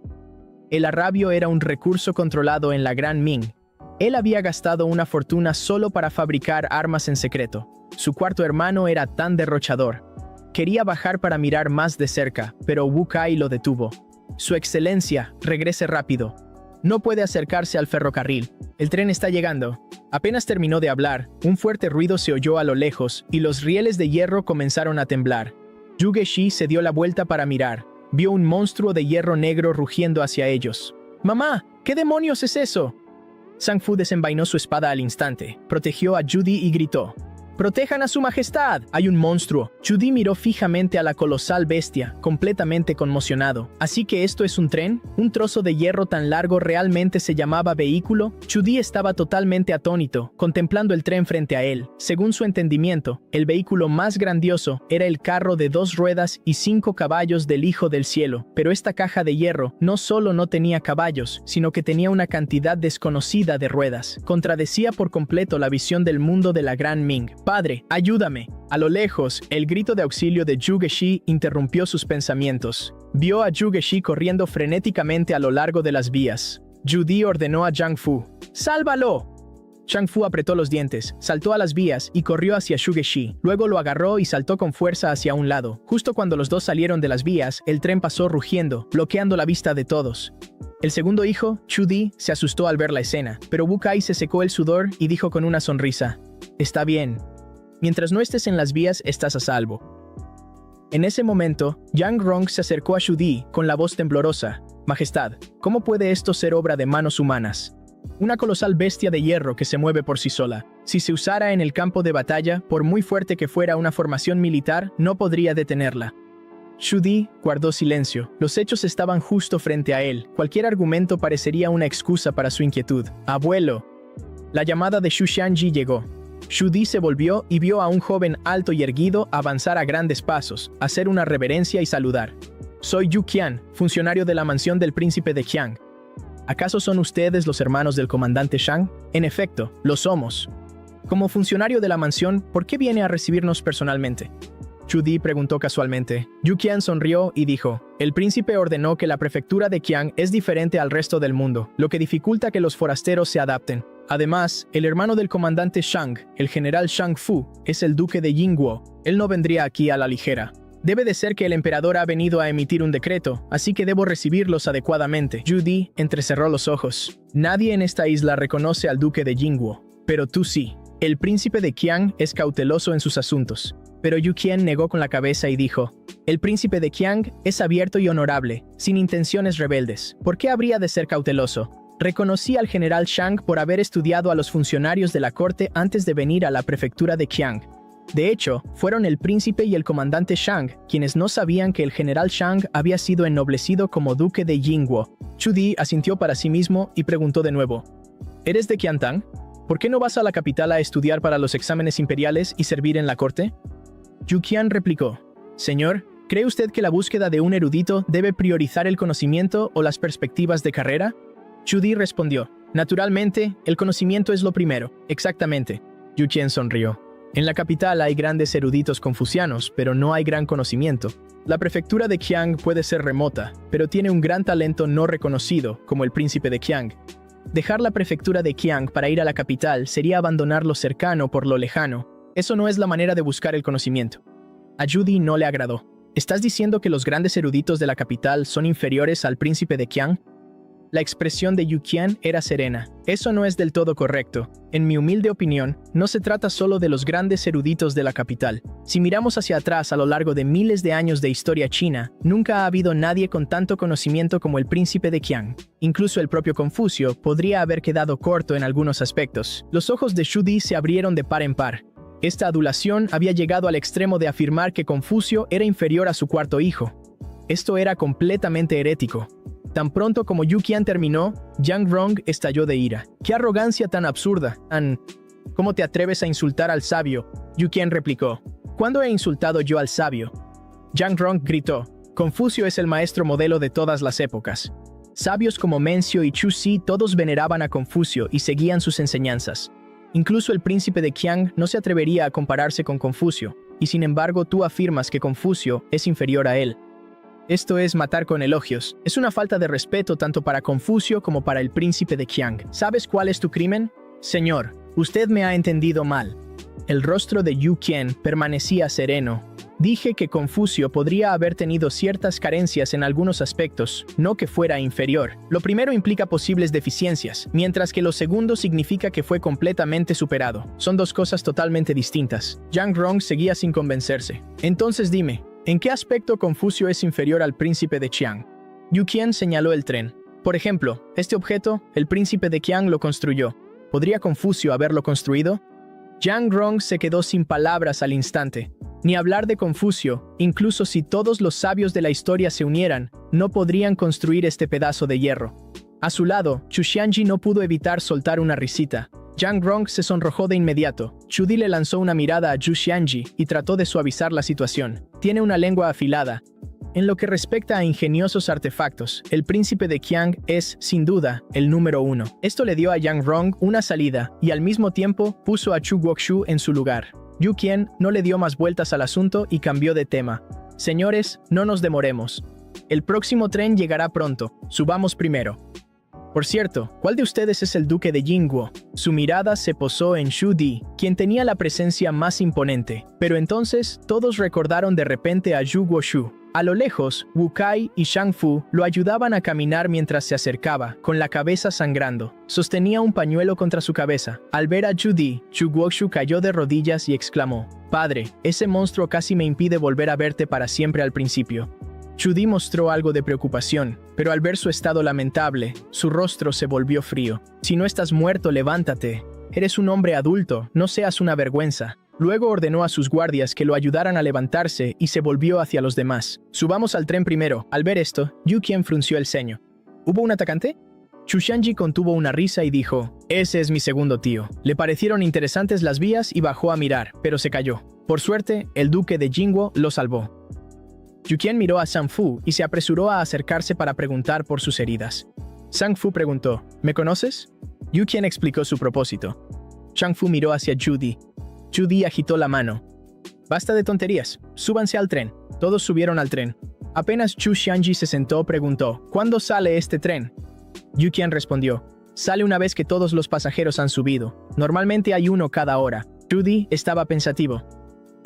El arrabio era un recurso controlado en la Gran Ming. Él había gastado una fortuna solo para fabricar armas en secreto. Su cuarto hermano era tan derrochador. Quería bajar para mirar más de cerca, pero Wu Kai lo detuvo. Su excelencia, regrese rápido. No puede acercarse al ferrocarril. El tren está llegando. Apenas terminó de hablar, un fuerte ruido se oyó a lo lejos y los rieles de hierro comenzaron a temblar. Zhu Gexi se dio la vuelta para mirar. Vio un monstruo de hierro negro rugiendo hacia ellos. ¡Mamá! ¿Qué demonios es eso? Zhang Fu desenvainó su espada al instante, protegió a Judy y gritó: ¡Protejan a su majestad! ¡Hay un monstruo! Judy miró fijamente a la colosal bestia, completamente conmocionado. ¿Así que esto es un tren? ¿Un trozo de hierro tan largo realmente se llamaba vehículo? Judy estaba totalmente atónito, contemplando el tren frente a él. Según su entendimiento, el vehículo más grandioso era el carro de 2 ruedas y 5 caballos del Hijo del Cielo. Pero esta caja de hierro no solo no tenía caballos, sino que tenía una cantidad desconocida de ruedas. Contradecía por completo la visión del mundo de la Gran Ming. ¡Padre, ayúdame! A lo lejos, el grito de auxilio de Zhu Gexi interrumpió sus pensamientos. Vio a Zhu Gexi corriendo frenéticamente a lo largo de las vías. Judy ordenó a Zhang Fu: ¡Sálvalo! Zhang Fu apretó los dientes, saltó a las vías y corrió hacia Zhu Gexi. Luego lo agarró y saltó con fuerza hacia un lado. Justo cuando los dos salieron de las vías, el tren pasó rugiendo, bloqueando la vista de todos. El segundo hijo, Chu Di, se asustó al ver la escena, pero Wu Kai se secó el sudor y dijo con una sonrisa: «Está bien. Mientras no estés en las vías, estás a salvo». En ese momento, Yang Rong se acercó a Chu Di con la voz temblorosa: «Majestad, ¿cómo puede esto ser obra de manos humanas? Una colosal bestia de hierro que se mueve por sí sola. Si se usara en el campo de batalla, por muy fuerte que fuera una formación militar, no podría detenerla». Chu Di guardó silencio. Los hechos estaban justo frente a él. Cualquier argumento parecería una excusa para su inquietud. «Abuelo». La llamada de Xu Xianji llegó. Chu Di se volvió y vio a un joven alto y erguido avanzar a grandes pasos, hacer una reverencia y saludar. «Soy Yu Qian, funcionario de la mansión del príncipe de Qiang. ¿Acaso son ustedes los hermanos del comandante Shang?» «En efecto, lo somos». «Como funcionario de la mansión, ¿por qué viene a recibirnos personalmente?», Chu Di preguntó casualmente. Yu Qian sonrió y dijo: «El príncipe ordenó que la prefectura de Qiang es diferente al resto del mundo, lo que dificulta que los forasteros se adapten. Además, el hermano del comandante Shang, el general Shang Fu, es el duque de Yingguo. Él no vendría aquí a la ligera. Debe de ser que el emperador ha venido a emitir un decreto, así que debo recibirlos adecuadamente». Yu Di entrecerró los ojos. «Nadie en esta isla reconoce al duque de Yingguo, pero tú sí. El príncipe de Qiang es cauteloso en sus asuntos». Pero Yu Qian negó con la cabeza y dijo: «El príncipe de Qiang es abierto y honorable, sin intenciones rebeldes. ¿Por qué habría de ser cauteloso? Reconocí al general Shang por haber estudiado a los funcionarios de la corte antes de venir a la prefectura de Qiang. De hecho, fueron el príncipe y el comandante Shang quienes no sabían que el general Shang había sido ennoblecido como duque de Yingguo». Chu Di asintió para sí mismo y preguntó de nuevo: «¿Eres de Qiantang? ¿Por qué no vas a la capital a estudiar para los exámenes imperiales y servir en la corte?». Yu Qian replicó: «Señor, ¿cree usted que la búsqueda de un erudito debe priorizar el conocimiento o las perspectivas de carrera?». Chu Di respondió: «Naturalmente, el conocimiento es lo primero». «Exactamente». Yu Qian sonrió. «En la capital hay grandes eruditos confucianos, pero no hay gran conocimiento. La prefectura de Qiang puede ser remota, pero tiene un gran talento no reconocido, como el príncipe de Qiang. Dejar la prefectura de Qiang para ir a la capital sería abandonar lo cercano por lo lejano. Eso no es la manera de buscar el conocimiento». A Yu Di no le agradó. «¿Estás diciendo que los grandes eruditos de la capital son inferiores al príncipe de Qiang?». La expresión de Yu Qian era serena. «Eso no es del todo correcto. En mi humilde opinión, no se trata solo de los grandes eruditos de la capital. Si miramos hacia atrás a lo largo de miles de años de historia china, nunca ha habido nadie con tanto conocimiento como el príncipe de Qiang. Incluso el propio Confucio podría haber quedado corto en algunos aspectos». Los ojos de Chu Di se abrieron de par en par. Esta adulación había llegado al extremo de afirmar que Confucio era inferior a su cuarto hijo. Esto era completamente herético. Tan pronto como Yu Qian terminó, Yang Rong estalló de ira. «¡Qué arrogancia tan absurda! ¿Cómo te atreves a insultar al sabio?». Yu Qian replicó: «¿Cuándo he insultado yo al sabio?». Yang Rong gritó: «Confucio es el maestro modelo de todas las épocas. Sabios como Mencio y Chu Si todos veneraban a Confucio y seguían sus enseñanzas. Incluso el príncipe de Qiang no se atrevería a compararse con Confucio, y sin embargo tú afirmas que Confucio es inferior a él. Esto es matar con elogios. Es una falta de respeto tanto para Confucio como para el príncipe de Qiang. ¿Sabes cuál es tu crimen? Señor, usted me ha entendido mal». El rostro de Yu Qian permanecía sereno. Dije que Confucio podría haber tenido ciertas carencias en algunos aspectos, no que fuera inferior. Lo primero implica posibles deficiencias, mientras que lo segundo significa que fue completamente superado. Son dos cosas totalmente distintas. Yang Rong seguía sin convencerse. Entonces dime, ¿en qué aspecto Confucio es inferior al príncipe de Qiang? Yu Qian señaló el tren. Por ejemplo, este objeto, el príncipe de Qiang lo construyó. ¿Podría Confucio haberlo construido? Yang Rong se quedó sin palabras al instante. Ni hablar de Confucio, incluso si todos los sabios de la historia se unieran, no podrían construir este pedazo de hierro. A su lado, Chu Xianji no pudo evitar soltar una risita. Yang Rong se sonrojó de inmediato. Chu Di le lanzó una mirada a Chu Xianji y trató de suavizar la situación. Tiene una lengua afilada. En lo que respecta a ingeniosos artefactos, el príncipe de Qiang es, sin duda, el número 1. Esto le dio a Yang Rong una salida y al mismo tiempo puso a Chu Guoxu en su lugar. Yu Qian no le dio más vueltas al asunto y cambió de tema. Señores, no nos demoremos. El próximo tren llegará pronto. Subamos primero. Por cierto, ¿cuál de ustedes es el duque de Jingguo? Su mirada se posó en Xu Di, quien tenía la presencia más imponente. Pero entonces, todos recordaron de repente a Zhu Guoshu. A lo lejos, Wu Kai y Shang Fu lo ayudaban a caminar mientras se acercaba, con la cabeza sangrando. Sostenía un pañuelo contra su cabeza. Al ver a Xu Di, Zhu Guoshu cayó de rodillas y exclamó: «Padre, ese monstruo casi me impide volver a verte para siempre al principio». Xu Di mostró algo de preocupación, pero al ver su estado lamentable, su rostro se volvió frío. «Si no estás muerto, levántate. Eres un hombre adulto, no seas una vergüenza». Luego ordenó a sus guardias que lo ayudaran a levantarse y se volvió hacia los demás. «Subamos al tren primero». Al ver esto, Yu Qian frunció el ceño. ¿Hubo un atacante? Chu Xianji contuvo una risa y dijo: «Ese es mi segundo tío». Le parecieron interesantes las vías y bajó a mirar, pero se cayó. Por suerte, el duque de Jingguo lo salvó. Yu Qian miró a Shang Fu y se apresuró a acercarse para preguntar por sus heridas. Shang Fu preguntó: «¿Me conoces?» Yu Qian explicó su propósito. Shang Fu miró hacia Xu Di. Xu Di agitó la mano. «Basta de tonterías. Súbanse al tren». Todos subieron al tren. Apenas Chu Xianji se sentó, preguntó: «¿Cuándo sale este tren?» Yu Qian respondió: «Sale una vez que todos los pasajeros han subido. Normalmente hay uno cada hora». Xu Di estaba pensativo.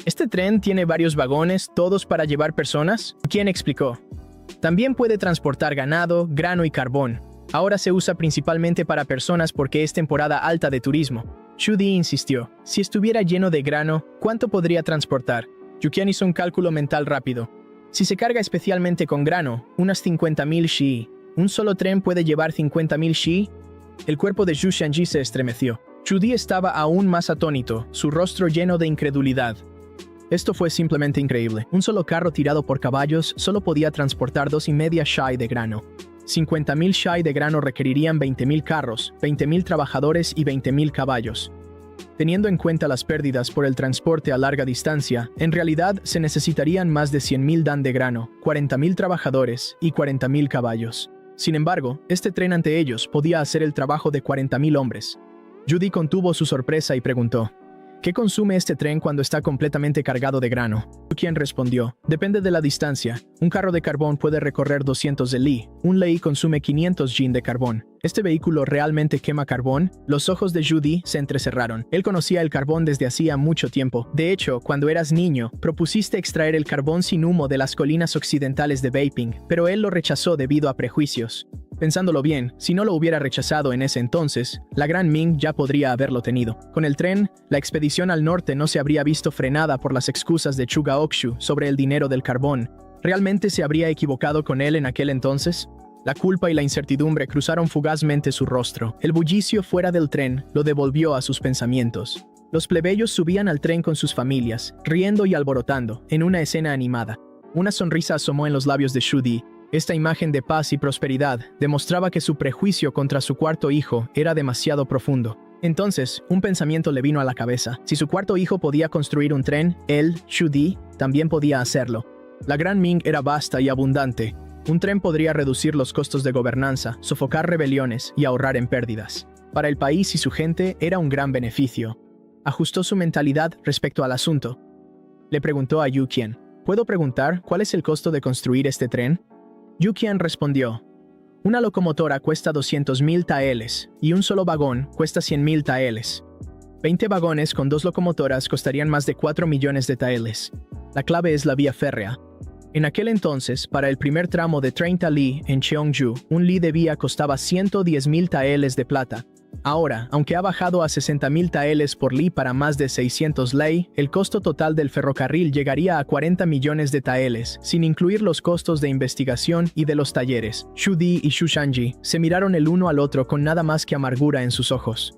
«¿Este tren tiene varios vagones, todos para llevar personas?» Yu Qian explicó: «También puede transportar ganado, grano y carbón. Ahora se usa principalmente para personas porque es temporada alta de turismo». Xu Di insistió: «Si estuviera lleno de grano, ¿cuánto podría transportar?» Yu Qian hizo un cálculo mental rápido. Si se carga especialmente con grano, unas 50.000 shi. ¿Un solo tren puede llevar 50.000 shi? El cuerpo de Xu Xianji se estremeció. Xu Di estaba aún más atónito, su rostro lleno de incredulidad. Esto fue simplemente increíble. Un solo carro tirado por caballos solo podía transportar 2,5 shai de grano. 50.000 shai de grano requerirían 20.000 carros, 20.000 trabajadores y 20.000 caballos. Teniendo en cuenta las pérdidas por el transporte a larga distancia, en realidad se necesitarían más de 100.000 dan de grano, 40.000 trabajadores y 40.000 caballos. Sin embargo, este tren ante ellos podía hacer el trabajo de 40.000 hombres. Yu Di contuvo su sorpresa y preguntó: ¿qué consume este tren cuando está completamente cargado de grano? Yu Qian respondió: depende de la distancia. Un carro de carbón puede recorrer 200 de li. Un lei consume 500 jin de carbón. ¿Este vehículo realmente quema carbón? Los ojos de Xu Di se entrecerraron. Él conocía el carbón desde hacía mucho tiempo. De hecho, cuando eras niño, propusiste extraer el carbón sin humo de las colinas occidentales de Beiping, pero él lo rechazó debido a prejuicios. Pensándolo bien, si no lo hubiera rechazado en ese entonces, la Gran Ming ya podría haberlo tenido. Con el tren, la expedición al norte no se habría visto frenada por las excusas de Chu Gaoxu sobre el dinero del carbón. ¿Realmente se habría equivocado con él en aquel entonces? La culpa y la incertidumbre cruzaron fugazmente su rostro. El bullicio fuera del tren lo devolvió a sus pensamientos. Los plebeyos subían al tren con sus familias, riendo y alborotando, en una escena animada. Una sonrisa asomó en los labios de Xu Di. Esta imagen de paz y prosperidad demostraba que su prejuicio contra su cuarto hijo era demasiado profundo. Entonces, un pensamiento le vino a la cabeza. Si su cuarto hijo podía construir un tren, él, Xu Di, también podía hacerlo. La Gran Ming era vasta y abundante. Un tren podría reducir los costos de gobernanza, sofocar rebeliones y ahorrar en pérdidas. Para el país y su gente era un gran beneficio. Ajustó su mentalidad respecto al asunto. Le preguntó a Yu Qian: ¿puedo preguntar cuál es el costo de construir este tren? Yu Qian respondió: una locomotora cuesta 200.000 taeles y un solo vagón cuesta 100.000 taeles. 20 vagones con 2 locomotoras costarían más de 4 millones de taeles. La clave es la vía férrea. En aquel entonces, para el primer tramo de 30 li en Cheongju, un li de vía costaba 110.000 taeles de plata. Ahora, aunque ha bajado a 60.000 taeles por li para más de 600 lei, el costo total del ferrocarril llegaría a 40 millones de taeles, sin incluir los costos de investigación y de los talleres. Xu Di y Xu Shangji se miraron el uno al otro con nada más que amargura en sus ojos.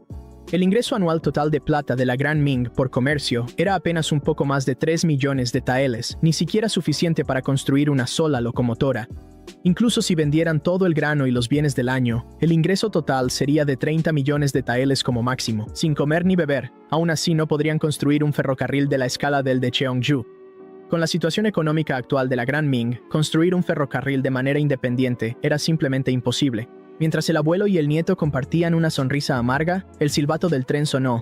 El ingreso anual total de plata de la Gran Ming por comercio era apenas un poco más de 3 millones de taeles, ni siquiera suficiente para construir una sola locomotora. Incluso si vendieran todo el grano y los bienes del año, el ingreso total sería de 30 millones de taeles como máximo, sin comer ni beber. Aún así no podrían construir un ferrocarril de la escala del de Cheongju. Con la situación económica actual de la Gran Ming, construir un ferrocarril de manera independiente era simplemente imposible. Mientras el abuelo y el nieto compartían una sonrisa amarga, el silbato del tren sonó.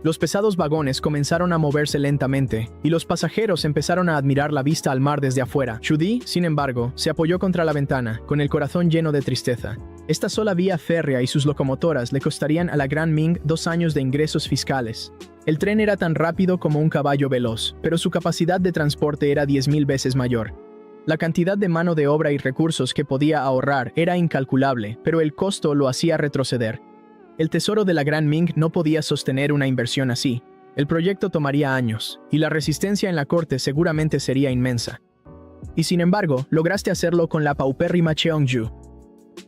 Los pesados vagones comenzaron a moverse lentamente, y los pasajeros empezaron a admirar la vista al mar desde afuera. Xu Di, sin embargo, se apoyó contra la ventana, con el corazón lleno de tristeza. Esta sola vía férrea y sus locomotoras le costarían a la Gran Ming 2 años de ingresos fiscales. El tren era tan rápido como un caballo veloz, pero su capacidad de transporte era 10.000 veces mayor. La cantidad de mano de obra y recursos que podía ahorrar era incalculable, pero el costo lo hacía retroceder. El tesoro de la Gran Ming no podía sostener una inversión así. El proyecto tomaría años, y la resistencia en la corte seguramente sería inmensa. Y sin embargo, lograste hacerlo con la paupérrima Cheongju.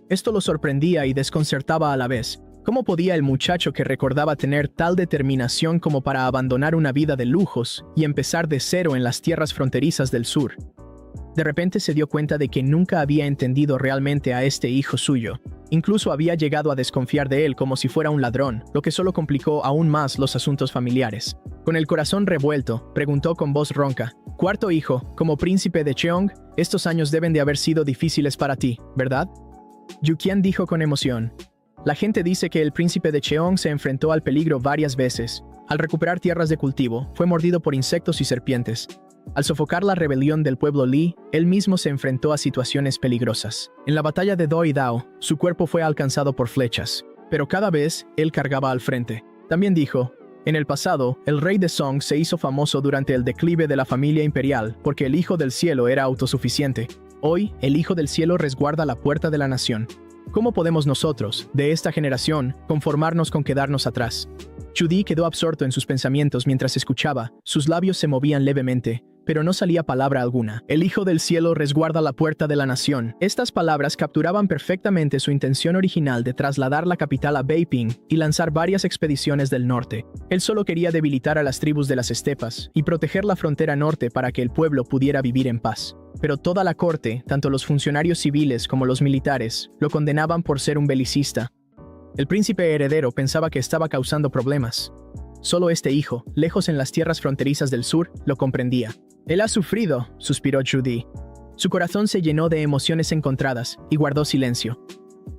Esto lo sorprendía y desconcertaba a la vez. ¿Cómo podía el muchacho que recordaba tener tal determinación como para abandonar una vida de lujos y empezar de cero en las tierras fronterizas del sur? De repente se dio cuenta de que nunca había entendido realmente a este hijo suyo. Incluso había llegado a desconfiar de él como si fuera un ladrón, lo que solo complicó aún más los asuntos familiares. Con el corazón revuelto, preguntó con voz ronca: «Cuarto hijo, como príncipe de Cheong, estos años deben de haber sido difíciles para ti, ¿verdad?» Yuqian dijo con emoción: «La gente dice que el príncipe de Cheong se enfrentó al peligro varias veces. Al recuperar tierras de cultivo, fue mordido por insectos y serpientes. Al sofocar la rebelión del pueblo Li, él mismo se enfrentó a situaciones peligrosas. En la batalla de Doi Dao, su cuerpo fue alcanzado por flechas, pero cada vez él cargaba al frente». También dijo: «En el pasado, el rey de Song se hizo famoso durante el declive de la familia imperial porque el Hijo del Cielo era autosuficiente. Hoy, el Hijo del Cielo resguarda la puerta de la nación. ¿Cómo podemos nosotros, de esta generación, conformarnos con quedarnos atrás?» Xu Di quedó absorto en sus pensamientos mientras escuchaba. Sus labios se movían levemente, pero no salía palabra alguna. «El Hijo del Cielo resguarda la puerta de la nación». Estas palabras capturaban perfectamente su intención original de trasladar la capital a Beiping y lanzar varias expediciones del norte. Él solo quería debilitar a las tribus de las estepas y proteger la frontera norte para que el pueblo pudiera vivir en paz. Pero toda la corte, tanto los funcionarios civiles como los militares, lo condenaban por ser un belicista. El príncipe heredero pensaba que estaba causando problemas. Solo este hijo, lejos en las tierras fronterizas del sur, lo comprendía. «Él ha sufrido», suspiró Xu Di. Su corazón se llenó de emociones encontradas y guardó silencio.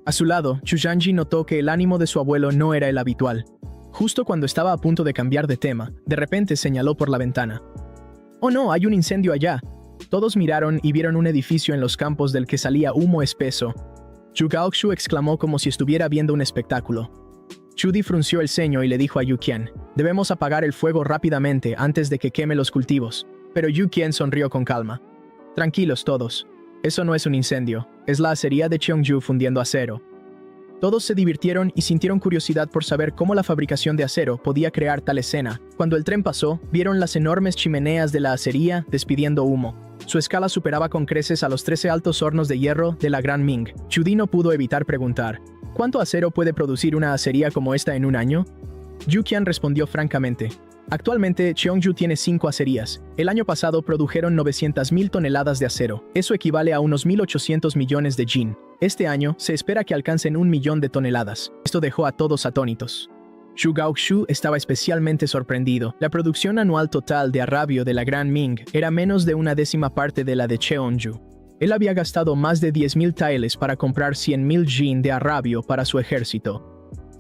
A su lado, Xu Shangji notó que el ánimo de su abuelo no era el habitual. Justo cuando estaba a punto de cambiar de tema, de repente señaló por la ventana. «¡Oh no, hay un incendio allá!» Todos miraron y vieron un edificio en los campos del que salía humo espeso. Zhu Gaoxu exclamó como si estuviera viendo un espectáculo. Xu Di frunció el ceño y le dijo a Yuqian: «Debemos apagar el fuego rápidamente antes de que queme los cultivos». Pero Yuqian sonrió con calma. «Tranquilos todos. Eso no es un incendio. Es la acería de Cheongju fundiendo acero». Todos se divirtieron y sintieron curiosidad por saber cómo la fabricación de acero podía crear tal escena. Cuando el tren pasó, vieron las enormes chimeneas de la acería despidiendo humo. Su escala superaba con creces a los 13 altos hornos de hierro de la Gran Ming. Xu Di no pudo evitar preguntar: «¿Cuánto acero puede producir una acería como esta en un año?» Yuqian respondió francamente: «Actualmente, Cheongju tiene 5 acerías. El año pasado produjeron 900.000 toneladas de acero. Eso equivale a unos 1.800 millones de yin. Este año, se espera que alcancen 1 millón de toneladas». Esto dejó a todos atónitos. Zhu Gaoxu estaba especialmente sorprendido. La producción anual total de arrabio de la Gran Ming era menos de 1/10 parte de la de Cheongju. Él había gastado más de 10.000 taeles para comprar 100.000 yin de arrabio para su ejército.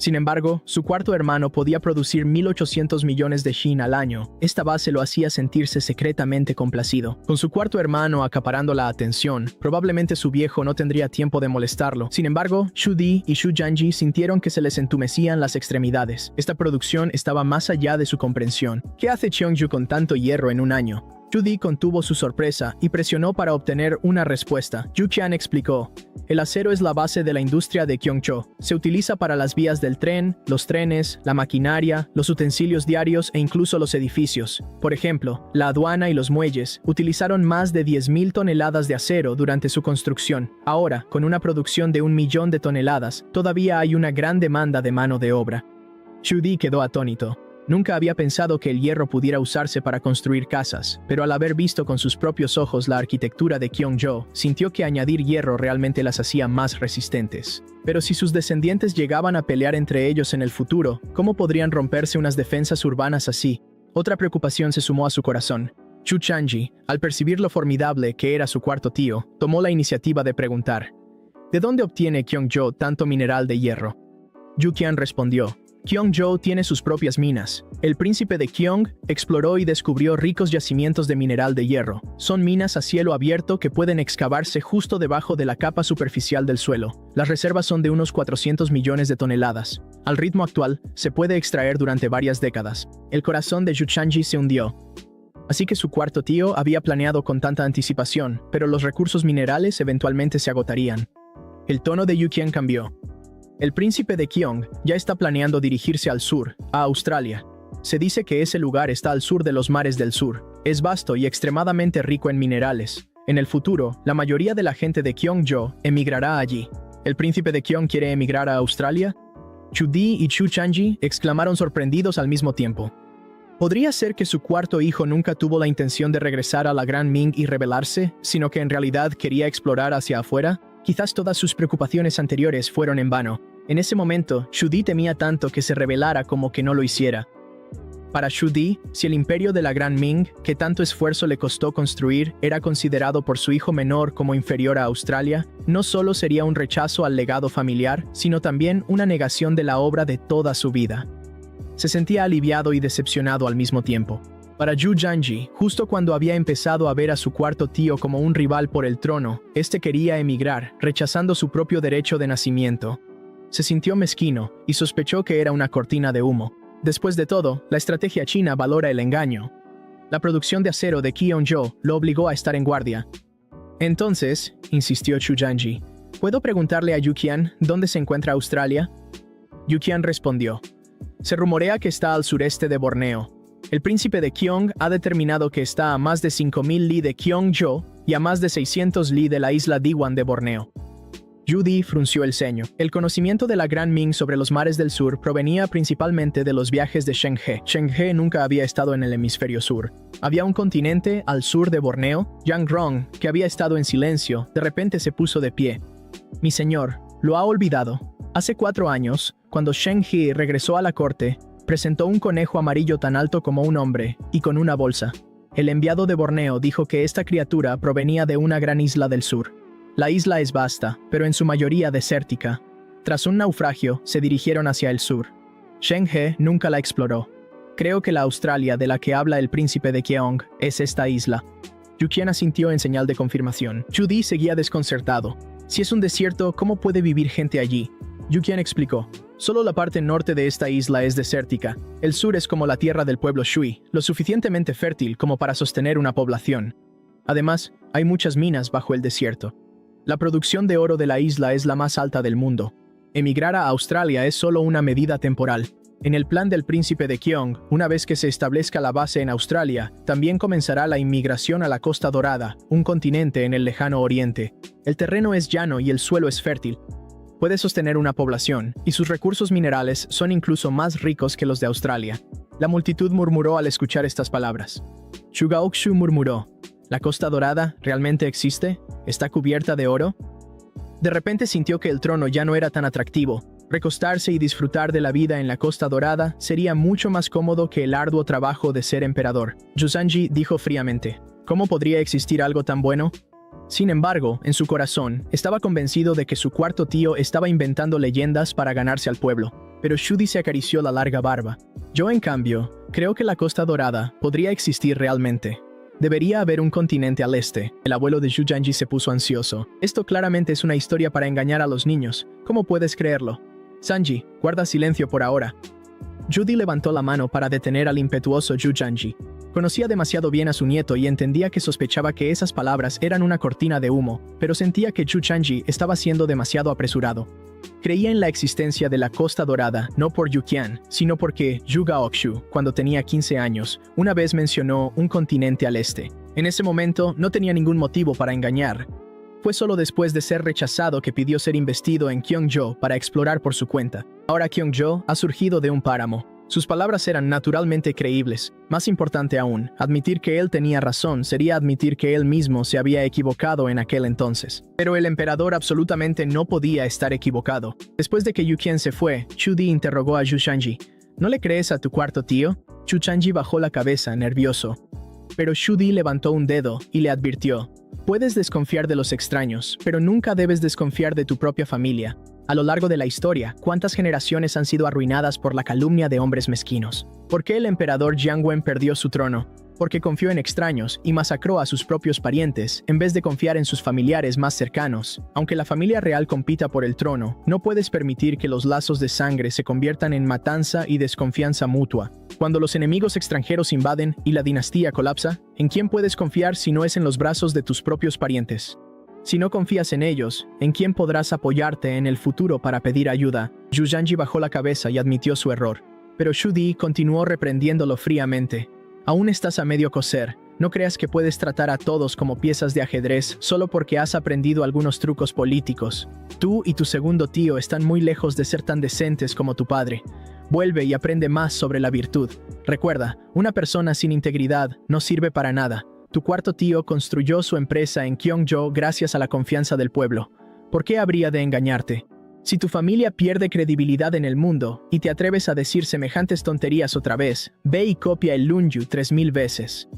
Sin embargo, su cuarto hermano podía producir 1.800 millones de yin al año. Esta base lo hacía sentirse secretamente complacido. Con su cuarto hermano acaparando la atención, probablemente su viejo no tendría tiempo de molestarlo. Sin embargo, Xu Di y Xu Shangji sintieron que se les entumecían las extremidades. Esta producción estaba más allá de su comprensión. ¿Qué hace Cheongju con tanto hierro en un año? Di contuvo su sorpresa y presionó para obtener una respuesta. Yu Qian explicó: el acero es la base de la industria de Kyongcho. Se utiliza para las vías del tren, los trenes, la maquinaria, los utensilios diarios e incluso los edificios. Por ejemplo, la aduana y los muelles utilizaron más de 10.000 toneladas de acero durante su construcción. Ahora, con una producción de 1 millón de toneladas, todavía hay una gran demanda de mano de obra. Di quedó atónito. Nunca había pensado que el hierro pudiera usarse para construir casas, pero al haber visto con sus propios ojos la arquitectura de Kyongjo, sintió que añadir hierro realmente las hacía más resistentes. Pero si sus descendientes llegaban a pelear entre ellos en el futuro, ¿cómo podrían romperse unas defensas urbanas así? Otra preocupación se sumó a su corazón. Chu Changji, al percibir lo formidable que era su cuarto tío, tomó la iniciativa de preguntar: ¿de dónde obtiene Kyongjo tanto mineral de hierro? Yu Qian respondió: Kyongjo tiene sus propias minas. El príncipe de Kyong exploró y descubrió ricos yacimientos de mineral de hierro. Son minas a cielo abierto que pueden excavarse justo debajo de la capa superficial del suelo. Las reservas son de unos 400 millones de toneladas. Al ritmo actual, se puede extraer durante varias décadas. El corazón de Yu Changji se hundió. Así que su cuarto tío había planeado con tanta anticipación, pero los recursos minerales eventualmente se agotarían. El tono de Yu Qian cambió. El príncipe de Kyong ya está planeando dirigirse al sur, a Australia. Se dice que ese lugar está al sur de los mares del sur. Es vasto y extremadamente rico en minerales. En el futuro, la mayoría de la gente de Kyongjo emigrará allí. ¿El príncipe de Kyong quiere emigrar a Australia? Di y Chu Changji exclamaron sorprendidos al mismo tiempo. ¿Podría ser que su cuarto hijo nunca tuvo la intención de regresar a la Gran Ming y rebelarse, sino que en realidad quería explorar hacia afuera? Quizás todas sus preocupaciones anteriores fueron en vano. En ese momento, Di temía tanto que se rebelara como que no lo hiciera. Para Di, si el imperio de la Gran Ming, que tanto esfuerzo le costó construir, era considerado por su hijo menor como inferior a Australia, no solo sería un rechazo al legado familiar, sino también una negación de la obra de toda su vida. Se sentía aliviado y decepcionado al mismo tiempo. Para Yu Changji, justo cuando había empezado a ver a su cuarto tío como un rival por el trono, este quería emigrar, rechazando su propio derecho de nacimiento. Se sintió mezquino y sospechó que era una cortina de humo. Después de todo, la estrategia china valora el engaño. La producción de acero de Kyongjo lo obligó a estar en guardia. Entonces, insistió Chu Changji, ¿puedo preguntarle a Yu Qian dónde se encuentra Australia? Yu Qian respondió: se rumorea que está al sureste de Borneo. El príncipe de Kyong ha determinado que está a más de 5.000 li de Kyongjo y a más de 600 li de la isla Diwan de Borneo. Di frunció el ceño. El conocimiento de la Gran Ming sobre los mares del sur provenía principalmente de los viajes de Zheng He. Zheng He nunca había estado en el hemisferio sur. Había un continente al sur de Borneo. Yang Rong, que había estado en silencio, de repente se puso de pie. Mi señor, lo ha olvidado. Hace 4 años, cuando Zheng He regresó a la corte, presentó un conejo amarillo tan alto como un hombre, y con una bolsa. El enviado de Borneo dijo que esta criatura provenía de una gran isla del sur. La isla es vasta, pero en su mayoría desértica. Tras un naufragio, se dirigieron hacia el sur. Zheng He nunca la exploró. Creo que la Australia de la que habla el príncipe de Kyong es esta isla. Yu Qian asintió en señal de confirmación. Di seguía desconcertado. Si es un desierto, ¿cómo puede vivir gente allí? Yu Qian explicó: solo la parte norte de esta isla es desértica. El sur es como la tierra del pueblo Shui, lo suficientemente fértil como para sostener una población. Además, hay muchas minas bajo el desierto. La producción de oro de la isla es la más alta del mundo. Emigrar a Australia es solo una medida temporal. En el plan del príncipe de Kyong, una vez que se establezca la base en Australia, también comenzará la inmigración a la Costa Dorada, un continente en el lejano oriente. El terreno es llano y el suelo es fértil. Puede sostener una población, y sus recursos minerales son incluso más ricos que los de Australia. La multitud murmuró al escuchar estas palabras. Chugaokshu murmuró: ¿la Costa Dorada realmente existe? ¿Está cubierta de oro? De repente sintió que el trono ya no era tan atractivo. Recostarse y disfrutar de la vida en la Costa Dorada sería mucho más cómodo que el arduo trabajo de ser emperador. Yu Changji dijo fríamente: ¿cómo podría existir algo tan bueno? Sin embargo, en su corazón, estaba convencido de que su cuarto tío estaba inventando leyendas para ganarse al pueblo. Pero Di se acarició la larga barba. Yo, en cambio, creo que la Costa Dorada podría existir realmente. Debería haber un continente al este. El abuelo de Yu Changji se puso ansioso. Esto claramente es una historia para engañar a los niños. ¿Cómo puedes creerlo? Sanji, guarda silencio por ahora. Judy levantó la mano para detener al impetuoso Zhu Zhangji. Conocía demasiado bien a su nieto y entendía que sospechaba que esas palabras eran una cortina de humo, pero sentía que Zhu Zhangji estaba siendo demasiado apresurado. Creía en la existencia de la Costa Dorada, no por Yuqian, sino porque Zhu Gaoxu, cuando tenía 15 años, una vez mencionó un continente al este. En ese momento no tenía ningún motivo para engañar. Fue solo después de ser rechazado que pidió ser investido en Kyongjo para explorar por su cuenta. Ahora Kyongjo ha surgido de un páramo. Sus palabras eran naturalmente creíbles. Más importante aún, admitir que él tenía razón sería admitir que él mismo se había equivocado en aquel entonces. Pero el emperador absolutamente no podía estar equivocado. Después de que Yuqian se fue, Zhu Di interrogó a Zhu Zhangji. ¿No le crees a tu cuarto tío? Zhu Zhangji bajó la cabeza, nervioso. Pero Zhu Di levantó un dedo y le advirtió. Puedes desconfiar de los extraños, pero nunca debes desconfiar de tu propia familia. A lo largo de la historia, ¿cuántas generaciones han sido arruinadas por la calumnia de hombres mezquinos? ¿Por qué el emperador Jiang Wen perdió su trono? Porque confió en extraños y masacró a sus propios parientes, en vez de confiar en sus familiares más cercanos. Aunque la familia real compita por el trono, no puedes permitir que los lazos de sangre se conviertan en matanza y desconfianza mutua. Cuando los enemigos extranjeros invaden y la dinastía colapsa, ¿en quién puedes confiar si no es en los brazos de tus propios parientes? Si no confías en ellos, ¿en quién podrás apoyarte en el futuro para pedir ayuda? Zhu Zhangji bajó la cabeza y admitió su error. Pero Zhu Di continuó reprendiéndolo fríamente. Aún estás a medio cocer. No creas que puedes tratar a todos como piezas de ajedrez solo porque has aprendido algunos trucos políticos. Tú y tu segundo tío están muy lejos de ser tan decentes como tu padre. Vuelve y aprende más sobre la virtud. Recuerda, una persona sin integridad no sirve para nada. Tu cuarto tío construyó su empresa en Kyongjo gracias a la confianza del pueblo. ¿Por qué habría de engañarte? Si tu familia pierde credibilidad en el mundo y te atreves a decir semejantes tonterías otra vez, ve y copia el Lunyu 3000 veces.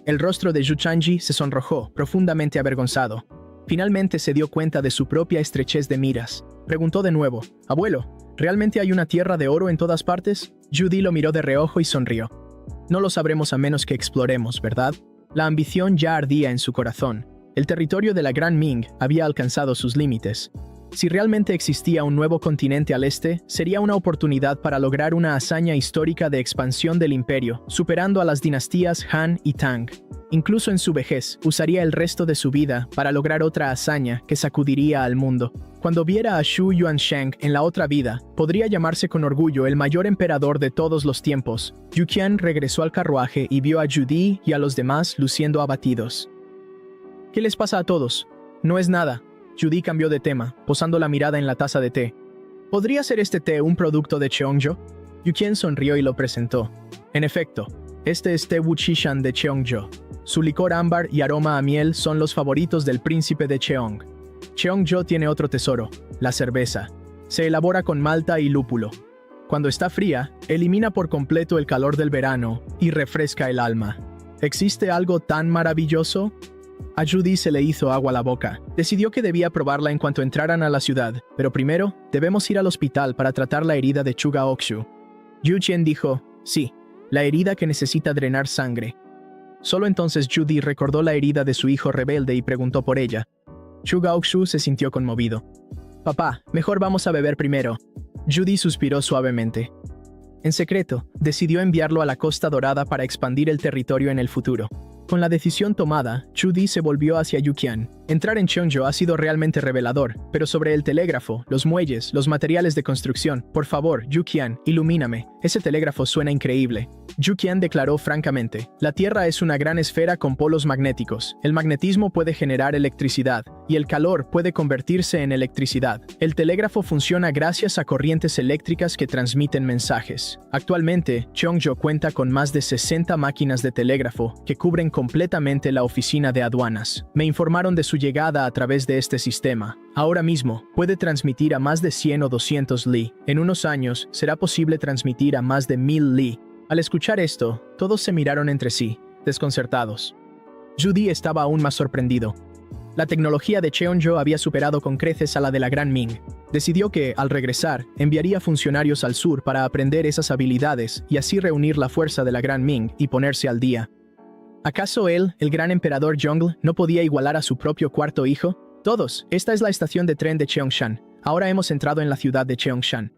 El rostro de Zhu Zhangji se sonrojó, profundamente avergonzado. Finalmente se dio cuenta de su propia estrechez de miras. Preguntó de nuevo, «Abuelo, ¿realmente hay una tierra de oro en todas partes?» Zhu Di lo miró de reojo y sonrió. «No lo sabremos a menos que exploremos, ¿verdad?» La ambición ya ardía en su corazón. El territorio de la Gran Ming había alcanzado sus límites. Si realmente existía un nuevo continente al este, sería una oportunidad para lograr una hazaña histórica de expansión del imperio, superando a las dinastías Han y Tang. Incluso en su vejez, usaría el resto de su vida para lograr otra hazaña que sacudiría al mundo. Cuando viera a Xu Yuansheng en la otra vida, podría llamarse con orgullo el mayor emperador de todos los tiempos. Yuqian regresó al carruaje y vio a Zhu Di y a los demás luciendo abatidos. ¿Qué les pasa a todos? No es nada. Zhu Di cambió de tema, posando la mirada en la taza de té. ¿Podría ser este té un producto de Cheongjo? Yuqian sonrió y lo presentó. En efecto, este es té Wuchishan de Cheongjo. Su licor ámbar y aroma a miel son los favoritos del príncipe de Cheong. Cheongjo tiene otro tesoro, la cerveza. Se elabora con malta y lúpulo. Cuando está fría, elimina por completo el calor del verano y refresca el alma. ¿Existe algo tan maravilloso? A Zhu Di se le hizo agua a la boca. Decidió que debía probarla en cuanto entraran a la ciudad, pero primero debemos ir al hospital para tratar la herida de Zhu Gaoxu. Yu Qian dijo, sí, la herida que necesita drenar sangre. Solo entonces Zhu Di recordó la herida de su hijo rebelde y preguntó por ella. Zhu Gaoxu se sintió conmovido. Papá, mejor vamos a beber primero. Zhu Di suspiró suavemente. En secreto, decidió enviarlo a la Costa Dorada para expandir el territorio en el futuro. Con la decisión tomada, Zhu Di se volvió hacia Yuqian. Entrar en Cheongjo ha sido realmente revelador, pero sobre el telégrafo, los muelles, los materiales de construcción, por favor, Yuqian, ilumíname. Ese telégrafo suena increíble. Yuqian declaró francamente, la Tierra es una gran esfera con polos magnéticos. El magnetismo puede generar electricidad, y el calor puede convertirse en electricidad. El telégrafo funciona gracias a corrientes eléctricas que transmiten mensajes. Actualmente, Cheongjo cuenta con más de 60 máquinas de telégrafo que cubren completamente la oficina de aduanas. Me informaron de su llegada a través de este sistema. Ahora mismo, puede transmitir a más de 100 o 200 li. En unos años, será posible transmitir a más de 1000 li. Al escuchar esto, todos se miraron entre sí, desconcertados. Zhu Di estaba aún más sorprendido. La tecnología de Cheongjo había superado con creces a la de la Gran Ming. Decidió que, al regresar, enviaría funcionarios al sur para aprender esas habilidades y así reunir la fuerza de la Gran Ming y ponerse al día. ¿Acaso él, el gran emperador Zhongli, no podía igualar a su propio cuarto hijo? Todos, esta es la estación de tren de Cheongshan. Ahora hemos entrado en la ciudad de Cheongshan.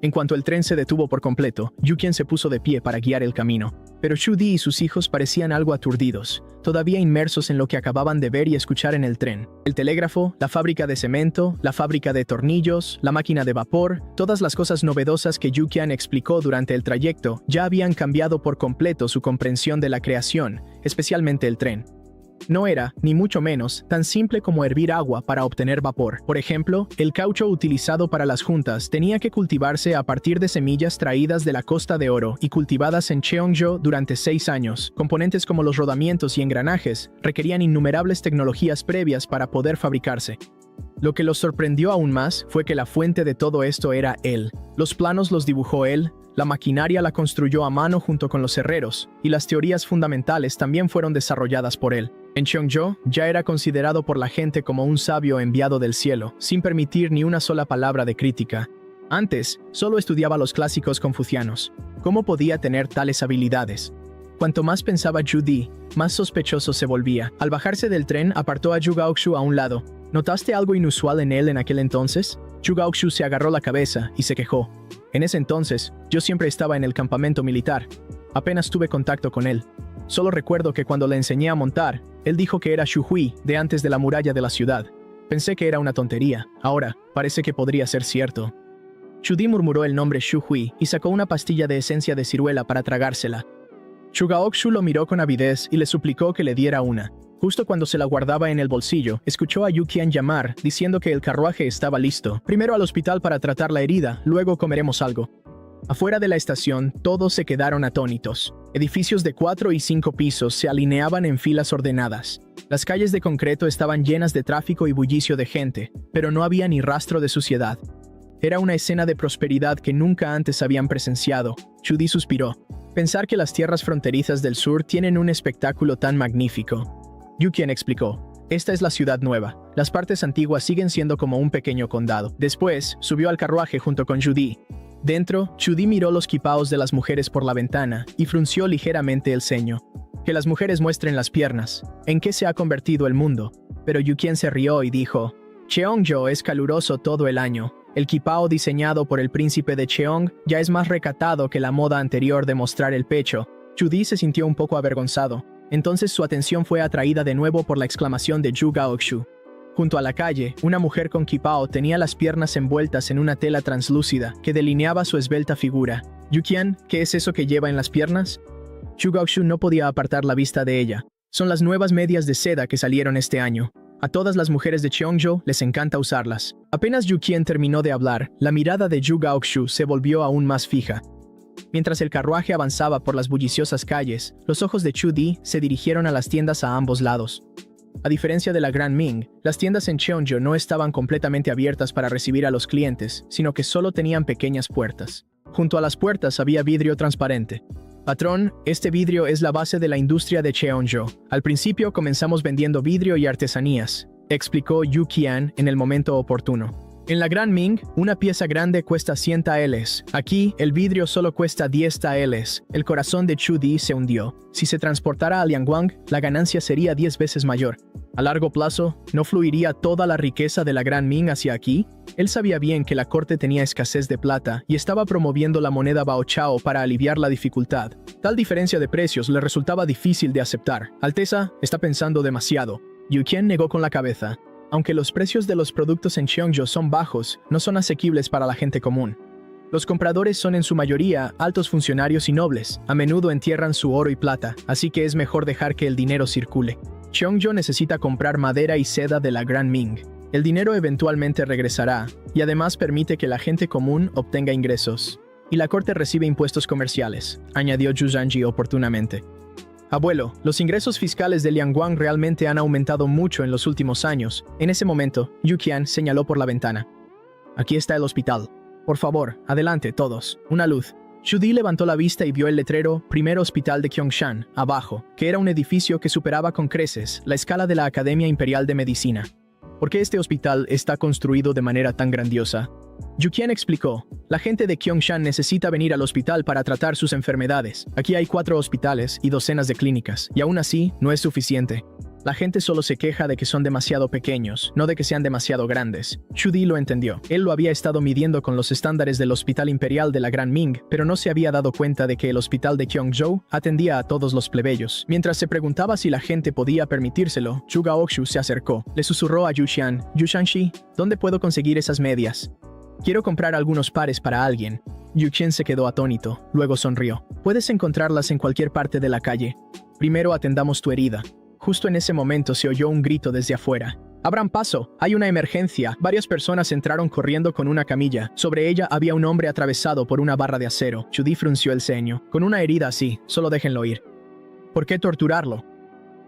En cuanto el tren se detuvo por completo, Yukian se puso de pie para guiar el camino. Pero Chu-Di y sus hijos parecían algo aturdidos, todavía inmersos en lo que acababan de ver y escuchar en el tren. El telégrafo, la fábrica de cemento, la fábrica de tornillos, la máquina de vapor, todas las cosas novedosas que Yukian explicó durante el trayecto ya habían cambiado por completo su comprensión de la creación, especialmente el tren. No era, ni mucho menos, tan simple como hervir agua para obtener vapor. Por ejemplo, el caucho utilizado para las juntas tenía que cultivarse a partir de semillas traídas de la Costa de Oro y cultivadas en Cheongjo durante 6 años. Componentes como los rodamientos y engranajes requerían innumerables tecnologías previas para poder fabricarse. Lo que los sorprendió aún más fue que la fuente de todo esto era él. Los planos los dibujó él, la maquinaria la construyó a mano junto con los herreros, y las teorías fundamentales también fueron desarrolladas por él. En Cheongjo ya era considerado por la gente como un sabio enviado del cielo, sin permitir ni una sola palabra de crítica. Antes, solo estudiaba los clásicos confucianos. ¿Cómo podía tener tales habilidades? Cuanto más pensaba Chu-Di, más sospechoso se volvía. Al bajarse del tren, apartó a Zhu Gaoxu a un lado. ¿Notaste algo inusual en él en aquel entonces? Zhu Gaoxu se agarró la cabeza y se quejó. En ese entonces, yo siempre estaba en el campamento militar. Apenas tuve contacto con él. Solo recuerdo que cuando le enseñé a montar, él dijo que era Xu Hui, de antes de la muralla de la ciudad. Pensé que era una tontería. Ahora, parece que podría ser cierto. Chu-Di murmuró el nombre Xu Hui y sacó una pastilla de esencia de ciruela para tragársela. Zhu Gaoxu lo miró con avidez y le suplicó que le diera una. Justo cuando se la guardaba en el bolsillo, escuchó a Yukian llamar, diciendo que el carruaje estaba listo. Primero al hospital para tratar la herida, luego comeremos algo. Afuera de la estación, todos se quedaron atónitos. Edificios de 4 y 5 pisos se alineaban en filas ordenadas. Las calles de concreto estaban llenas de tráfico y bullicio de gente, pero no había ni rastro de suciedad. Era una escena de prosperidad que nunca antes habían presenciado. Chu-Di suspiró. Pensar que las tierras fronterizas del sur tienen un espectáculo tan magnífico. Yukian explicó. Esta es la ciudad nueva. Las partes antiguas siguen siendo como un pequeño condado. Después, subió al carruaje junto con Chu-Di. Dentro, Chu-Di miró los quipaos de las mujeres por la ventana y frunció ligeramente el ceño. Que las mujeres muestren las piernas. ¿En qué se ha convertido el mundo? Pero Yukian se rió y dijo, Cheongjo es caluroso todo el año. El quipao diseñado por el príncipe de Cheong ya es más recatado que la moda anterior de mostrar el pecho. Chu-Di se sintió un poco avergonzado. Entonces su atención fue atraída de nuevo por la exclamación de Zhu Gaoxu. Junto a la calle, una mujer con quipao tenía las piernas envueltas en una tela translúcida que delineaba su esbelta figura. Yukian, ¿qué es eso que lleva en las piernas? Zhu Gaoxu no podía apartar la vista de ella. Son las nuevas medias de seda que salieron este año. A todas las mujeres de Cheongjo les encanta usarlas. Apenas Yukian terminó de hablar, la mirada de Zhu Gaoxu se volvió aún más fija. Mientras el carruaje avanzaba por las bulliciosas calles, los ojos de Chu-Di se dirigieron a las tiendas a ambos lados. A diferencia de la Gran Ming, las tiendas en Cheongjo no estaban completamente abiertas para recibir a los clientes, sino que solo tenían pequeñas puertas. Junto a las puertas había vidrio transparente. Patrón, este vidrio es la base de la industria de Cheongjo. Al principio comenzamos vendiendo vidrio y artesanías, explicó Yukian en el momento oportuno. En la Gran Ming, una pieza grande cuesta 100 taeles. Aquí, el vidrio solo cuesta 10 taeles. El corazón de Chu-Di se hundió. Si se transportara a Liangwang, la ganancia sería 10 veces mayor. A largo plazo, ¿no fluiría toda la riqueza de la Gran Ming hacia aquí? Él sabía bien que la corte tenía escasez de plata y estaba promoviendo la moneda Baochao para aliviar la dificultad. Tal diferencia de precios le resultaba difícil de aceptar. Alteza, está pensando demasiado. Yukian negó con la cabeza. Aunque los precios de los productos en Cheongjo son bajos, no son asequibles para la gente común. Los compradores son en su mayoría altos funcionarios y nobles, a menudo entierran su oro y plata, así que es mejor dejar que el dinero circule. Cheongjo necesita comprar madera y seda de la Gran Ming. El dinero eventualmente regresará, y además permite que la gente común obtenga ingresos. Y la corte recibe impuestos comerciales, añadió Zhu Zhangji oportunamente. Abuelo, los ingresos fiscales de Liangwang realmente han aumentado mucho en los últimos años. En ese momento, Yukian señaló por la ventana. Aquí está el hospital. Por favor, adelante todos. Una luz. Chu-Di levantó la vista y vio el letrero Primer Hospital de Kyongshan, abajo, que era un edificio que superaba con creces la escala de la Academia Imperial de Medicina. ¿Por qué este hospital está construido de manera tan grandiosa? Yukian explicó, la gente de Kyongshan necesita venir al hospital para tratar sus enfermedades. Aquí hay 4 hospitales y docenas de clínicas, y aún así no es suficiente. La gente solo se queja de que son demasiado pequeños, no de que sean demasiado grandes. Shudi lo entendió. Él lo había estado midiendo con los estándares del Hospital Imperial de la Gran Ming, pero no se había dado cuenta de que el hospital de Kyongzhou atendía a todos los plebeyos. Mientras se preguntaba si la gente podía permitírselo, Zhu Gaoxu se acercó. Le susurró a Yu Xian: Yu Shanxi, ¿dónde puedo conseguir esas medias? Quiero comprar algunos pares para alguien. Yu Qian se quedó atónito, luego sonrió. Puedes encontrarlas en cualquier parte de la calle. Primero atendamos tu herida. Justo en ese momento se oyó un grito desde afuera. ¡Abran paso! ¡Hay una emergencia! Varias personas entraron corriendo con una camilla. Sobre ella había un hombre atravesado por una barra de acero. Shudi frunció el ceño. Con una herida así, solo déjenlo ir. ¿Por qué torturarlo?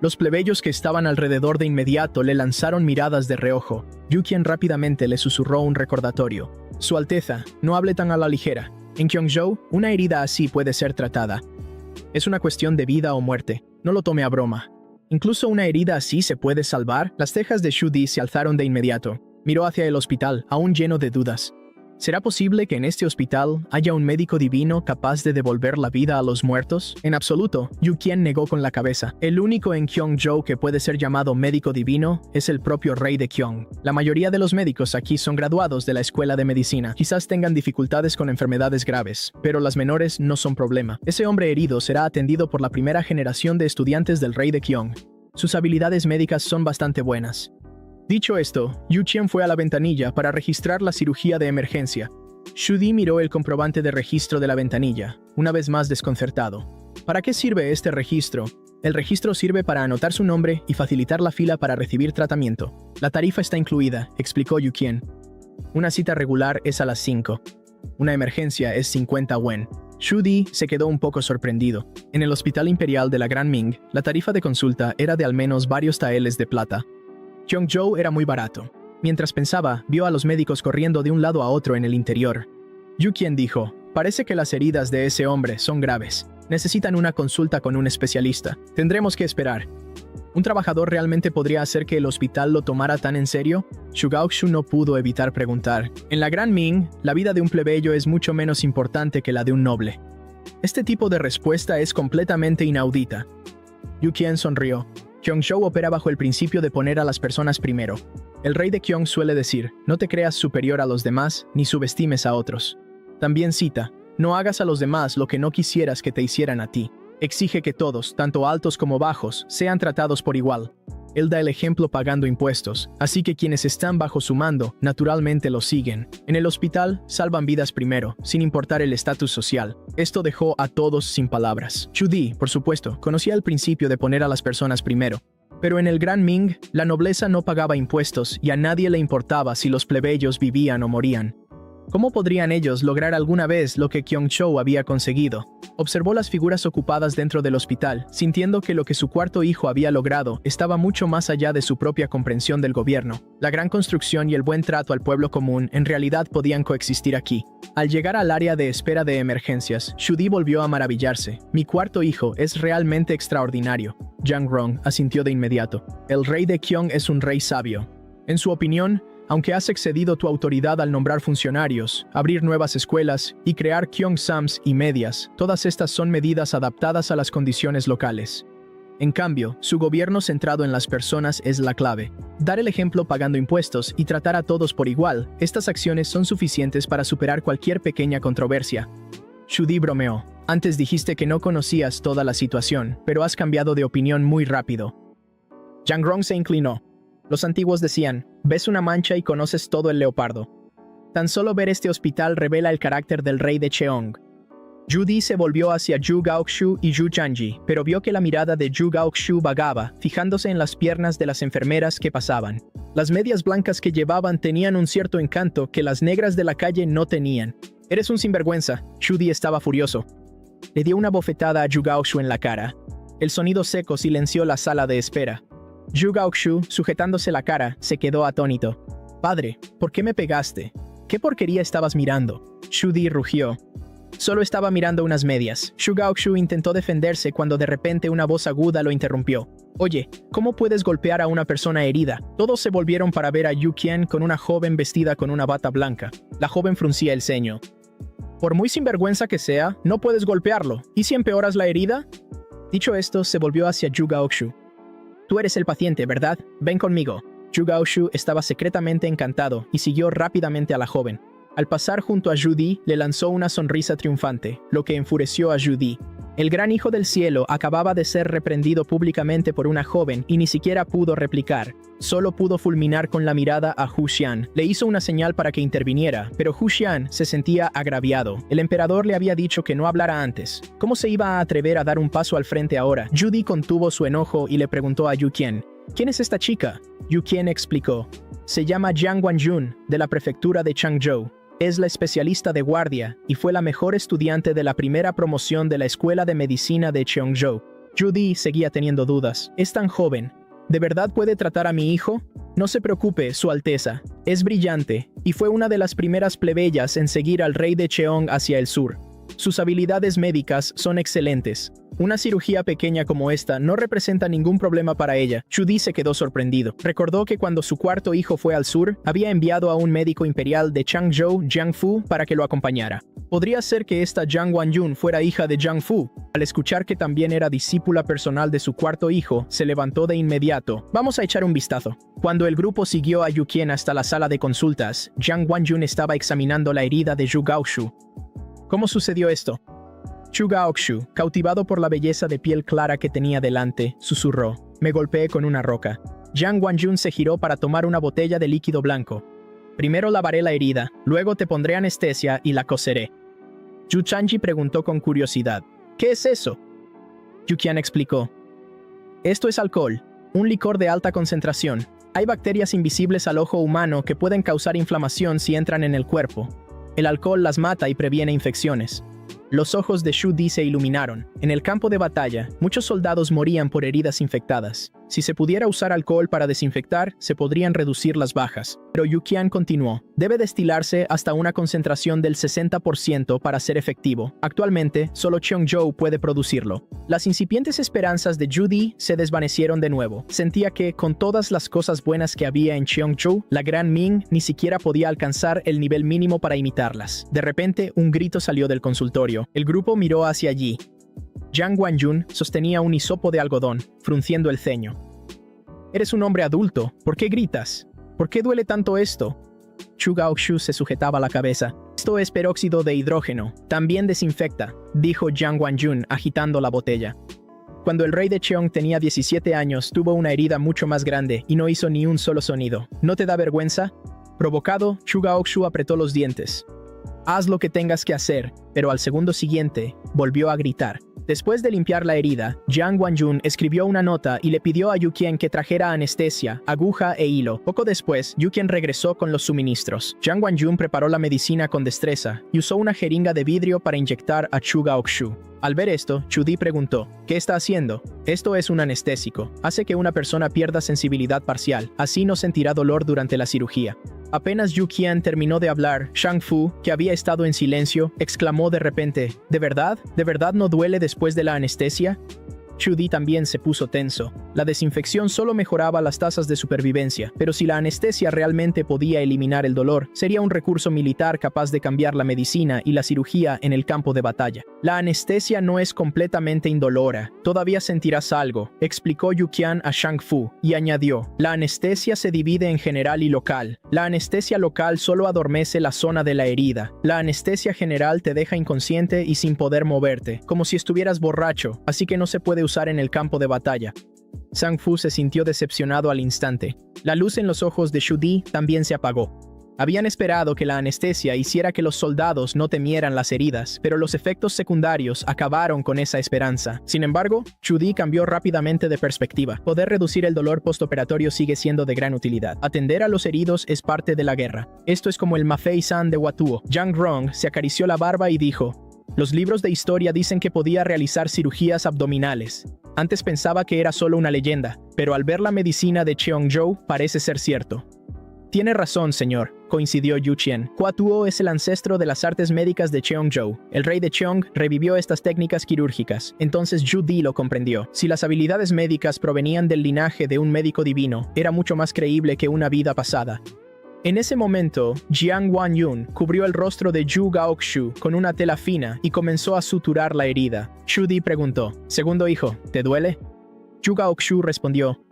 Los plebeyos que estaban alrededor de inmediato le lanzaron miradas de reojo. Yu Qian rápidamente le susurró un recordatorio. Su Alteza, no hable tan a la ligera. En Kyongzhou, una herida así puede ser tratada. Es una cuestión de vida o muerte. No lo tome a broma. Incluso una herida así se puede salvar. Las cejas de Shudi se alzaron de inmediato. Miró hacia el hospital, aún lleno de dudas. ¿Será posible que en este hospital haya un médico divino capaz de devolver la vida a los muertos? En absoluto, Yu Qian negó con la cabeza. El único en Kyongzhou que puede ser llamado médico divino es el propio rey de Kyong. La mayoría de los médicos aquí son graduados de la escuela de medicina. Quizás tengan dificultades con enfermedades graves, pero las menores no son problema. Ese hombre herido será atendido por la primera generación de estudiantes del rey de Kyong. Sus habilidades médicas son bastante buenas. Dicho esto, Yu Qian fue a la ventanilla para registrar la cirugía de emergencia. Shudi miró el comprobante de registro de la ventanilla, una vez más desconcertado. ¿Para qué sirve este registro? El registro sirve para anotar su nombre y facilitar la fila para recibir tratamiento. La tarifa está incluida, explicó Yu Qian. Una cita regular es a las 5. Una emergencia es 50 wen. Shudi se quedó un poco sorprendido. En el Hospital Imperial de la Gran Ming, la tarifa de consulta era de al menos varios taeles de plata. Kyongzhou era muy barato. Mientras pensaba, vio a los médicos corriendo de un lado a otro en el interior. Yu Qian dijo: parece que las heridas de ese hombre son graves. Necesitan una consulta con un especialista. Tendremos que esperar. ¿Un trabajador realmente podría hacer que el hospital lo tomara tan en serio? Zhu Gaoxu no pudo evitar preguntar. En la Gran Ming, la vida de un plebeyo es mucho menos importante que la de un noble. Este tipo de respuesta es completamente inaudita. Yu Qian sonrió. Kyongzhou opera bajo el principio de poner a las personas primero. El rey de Kyong suele decir: no te creas superior a los demás, ni subestimes a otros. También cita: no hagas a los demás lo que no quisieras que te hicieran a ti. Exige que todos, tanto altos como bajos, sean tratados por igual. Él da el ejemplo pagando impuestos, así que quienes están bajo su mando, naturalmente lo siguen. En el hospital, salvan vidas primero, sin importar el estatus social. Esto dejó a todos sin palabras. Shudi, por supuesto, conocía el principio de poner a las personas primero. Pero en el Gran Ming, la nobleza no pagaba impuestos y a nadie le importaba si los plebeyos vivían o morían. ¿Cómo podrían ellos lograr alguna vez lo que Kyongzhou había conseguido? Observó las figuras ocupadas dentro del hospital, sintiendo que lo que su cuarto hijo había logrado estaba mucho más allá de su propia comprensión del gobierno. La gran construcción y el buen trato al pueblo común en realidad podían coexistir aquí. Al llegar al área de espera de emergencias, Shudi volvió a maravillarse. Mi cuarto hijo es realmente extraordinario. Zhang Rong asintió de inmediato. El rey de Kyong es un rey sabio. En su opinión, aunque has excedido tu autoridad al nombrar funcionarios, abrir nuevas escuelas y crear Kyongsams y medias, todas estas son medidas adaptadas a las condiciones locales. En cambio, su gobierno centrado en las personas es la clave. Dar el ejemplo pagando impuestos y tratar a todos por igual, estas acciones son suficientes para superar cualquier pequeña controversia. Shudi bromeó. Antes dijiste que no conocías toda la situación, pero has cambiado de opinión muy rápido. Zhang Rong se inclinó. Los antiguos decían: ves una mancha y conoces todo el leopardo. Tan solo ver este hospital revela el carácter del rey de Cheong. Shudi se volvió hacia Zhu Gaoxu y Zhu Chanji, pero vio que la mirada de Zhu Gaoxu vagaba, fijándose en las piernas de las enfermeras que pasaban. Las medias blancas que llevaban tenían un cierto encanto que las negras de la calle no tenían. Eres un sinvergüenza. Shudi estaba furioso. Le dio una bofetada a Zhu Gaoxu en la cara. El sonido seco silenció la sala de espera. Zhu Gaoxu, sujetándose la cara, se quedó atónito. Padre, ¿por qué me pegaste? ¿Qué porquería estabas mirando? Shudi rugió. Solo estaba mirando unas medias. Zhu Gaoxu intentó defenderse cuando de repente una voz aguda lo interrumpió. Oye, ¿cómo puedes golpear a una persona herida? Todos se volvieron para ver a Yu Qian con una joven vestida con una bata blanca. La joven fruncía el ceño. Por muy sinvergüenza que sea, no puedes golpearlo. ¿Y si empeoras la herida? Dicho esto, se volvió hacia Zhu Gaoxu. Tú eres el paciente, ¿verdad? Ven conmigo. Zhu Gaoshu estaba secretamente encantado y siguió rápidamente a la joven. Al pasar junto a Zhu Di, le lanzó una sonrisa triunfante, lo que enfureció a Zhu Di. El gran hijo del cielo acababa de ser reprendido públicamente por una joven y ni siquiera pudo replicar. Solo pudo fulminar con la mirada a Hu Xian. Le hizo una señal para que interviniera, pero Hu Xian se sentía agraviado. El emperador le había dicho que no hablara antes. ¿Cómo se iba a atrever a dar un paso al frente ahora? Zhu Di contuvo su enojo y le preguntó a Yu Qian: ¿Quién es esta chica? Yu Qian explicó: se llama Jiang Wanjun, de la prefectura de Changzhou. Es la especialista de guardia y fue la mejor estudiante de la primera promoción de la Escuela de Medicina de Cheongzhou. Zhu Di seguía teniendo dudas. Es tan joven. ¿De verdad puede tratar a mi hijo? No se preocupe, Su Alteza. Es brillante y fue una de las primeras plebeyas en seguir al rey de Cheong hacia el sur. Sus habilidades médicas son excelentes. Una cirugía pequeña como esta no representa ningún problema para ella. Zhu Di se quedó sorprendido. Recordó que cuando su cuarto hijo fue al sur, había enviado a un médico imperial de Changzhou, Jiang Fu, para que lo acompañara. Podría ser que esta Jiang Wanjun fuera hija de Jiang Fu. Al escuchar que también era discípula personal de su cuarto hijo, se levantó de inmediato. Vamos a echar un vistazo. Cuando el grupo siguió a Yu Qian hasta la sala de consultas, Jiang Wanjun estaba examinando la herida de Zhu Gaoshu. ¿Cómo sucedió esto? Zhu Gaoshu, cautivado por la belleza de piel clara que tenía delante, susurró: me golpeé con una roca. Jiang Wanjun se giró para tomar una botella de líquido blanco. Primero lavaré la herida, luego te pondré anestesia y la coseré. Zhu Changji preguntó con curiosidad: ¿qué es eso? Yu Qian explicó: esto es alcohol, un licor de alta concentración. Hay bacterias invisibles al ojo humano que pueden causar inflamación si entran en el cuerpo. El alcohol las mata y previene infecciones. Los ojos de Zhu Di se iluminaron. En el campo de batalla, muchos soldados morían por heridas infectadas. Si se pudiera usar alcohol para desinfectar, se podrían reducir las bajas. Pero Yu Qian continuó: debe destilarse hasta una concentración del 60% para ser efectivo. Actualmente, solo Cheongzhou puede producirlo. Las incipientes esperanzas de Zhu Di se desvanecieron de nuevo. Sentía que, con todas las cosas buenas que había en Cheongzhou, la Gran Ming ni siquiera podía alcanzar el nivel mínimo para imitarlas. De repente, un grito salió del consultorio. El grupo miró hacia allí. Jiang Wanjun sostenía un hisopo de algodón, frunciendo el ceño. Eres un hombre adulto. ¿Por qué gritas? ¿Por qué duele tanto esto? Zhu Gaoshu se sujetaba la cabeza. Esto es peróxido de hidrógeno. También desinfecta, dijo Jiang Wanjun agitando la botella. Cuando el rey de Cheong tenía 17 años, tuvo una herida mucho más grande y no hizo ni un solo sonido. ¿No te da vergüenza? Provocado, Zhu Gaoshu apretó los dientes. Haz lo que tengas que hacer, pero al segundo siguiente, volvió a gritar. Después de limpiar la herida, Jiang Wanjun escribió una nota y le pidió a Yu Qian que trajera anestesia, aguja e hilo. Poco después, Yu Qian regresó con los suministros. Jiang Wanjun preparó la medicina con destreza y usó una jeringa de vidrio para inyectar a Zhu Gaoshu. Al ver esto, Zhu Di preguntó: ¿qué está haciendo? Esto es un anestésico. Hace que una persona pierda sensibilidad parcial. Así no sentirá dolor durante la cirugía. Apenas Yu Qian terminó de hablar, Shang Fu, que había estado en silencio, exclamó de repente: ¿de verdad? ¿De verdad no duele después de la anestesia? Zhu Di también se puso tenso. La desinfección solo mejoraba las tasas de supervivencia, pero si la anestesia realmente podía eliminar el dolor, sería un recurso militar capaz de cambiar la medicina y la cirugía en el campo de batalla. La anestesia no es completamente indolora. Todavía sentirás algo, explicó Yu Qian a Shang Fu, y añadió: la anestesia se divide en general y local. La anestesia local solo adormece la zona de la herida. La anestesia general te deja inconsciente y sin poder moverte, como si estuvieras borracho, así que no se puede usar en el campo de batalla. Shang Fu se sintió decepcionado al instante. La luz en los ojos de Zhu Di también se apagó. Habían esperado que la anestesia hiciera que los soldados no temieran las heridas, pero los efectos secundarios acabaron con esa esperanza. Sin embargo, Zhu Di cambió rápidamente de perspectiva. Poder reducir el dolor postoperatorio sigue siendo de gran utilidad. Atender a los heridos es parte de la guerra. Esto es como el Mafei-san de Watuo. Zhang Rong se acarició la barba y dijo: los libros de historia dicen que podía realizar cirugías abdominales. Antes pensaba que era solo una leyenda, pero al ver la medicina de Cheongzhou parece ser cierto. Tiene razón, señor, coincidió Yu Qian. Hua Tuo es el ancestro de las artes médicas de Cheongzhou. El rey de Cheong revivió estas técnicas quirúrgicas. Entonces Zhu Di lo comprendió. Si las habilidades médicas provenían del linaje de un médico divino, era mucho más creíble que una vida pasada. En ese momento, Jiang Wanjun cubrió el rostro de Zhu Gaoshu con una tela fina y comenzó a suturar la herida. Zhu Di preguntó: segundo hijo, ¿te duele? Zhu Gaoshu respondió: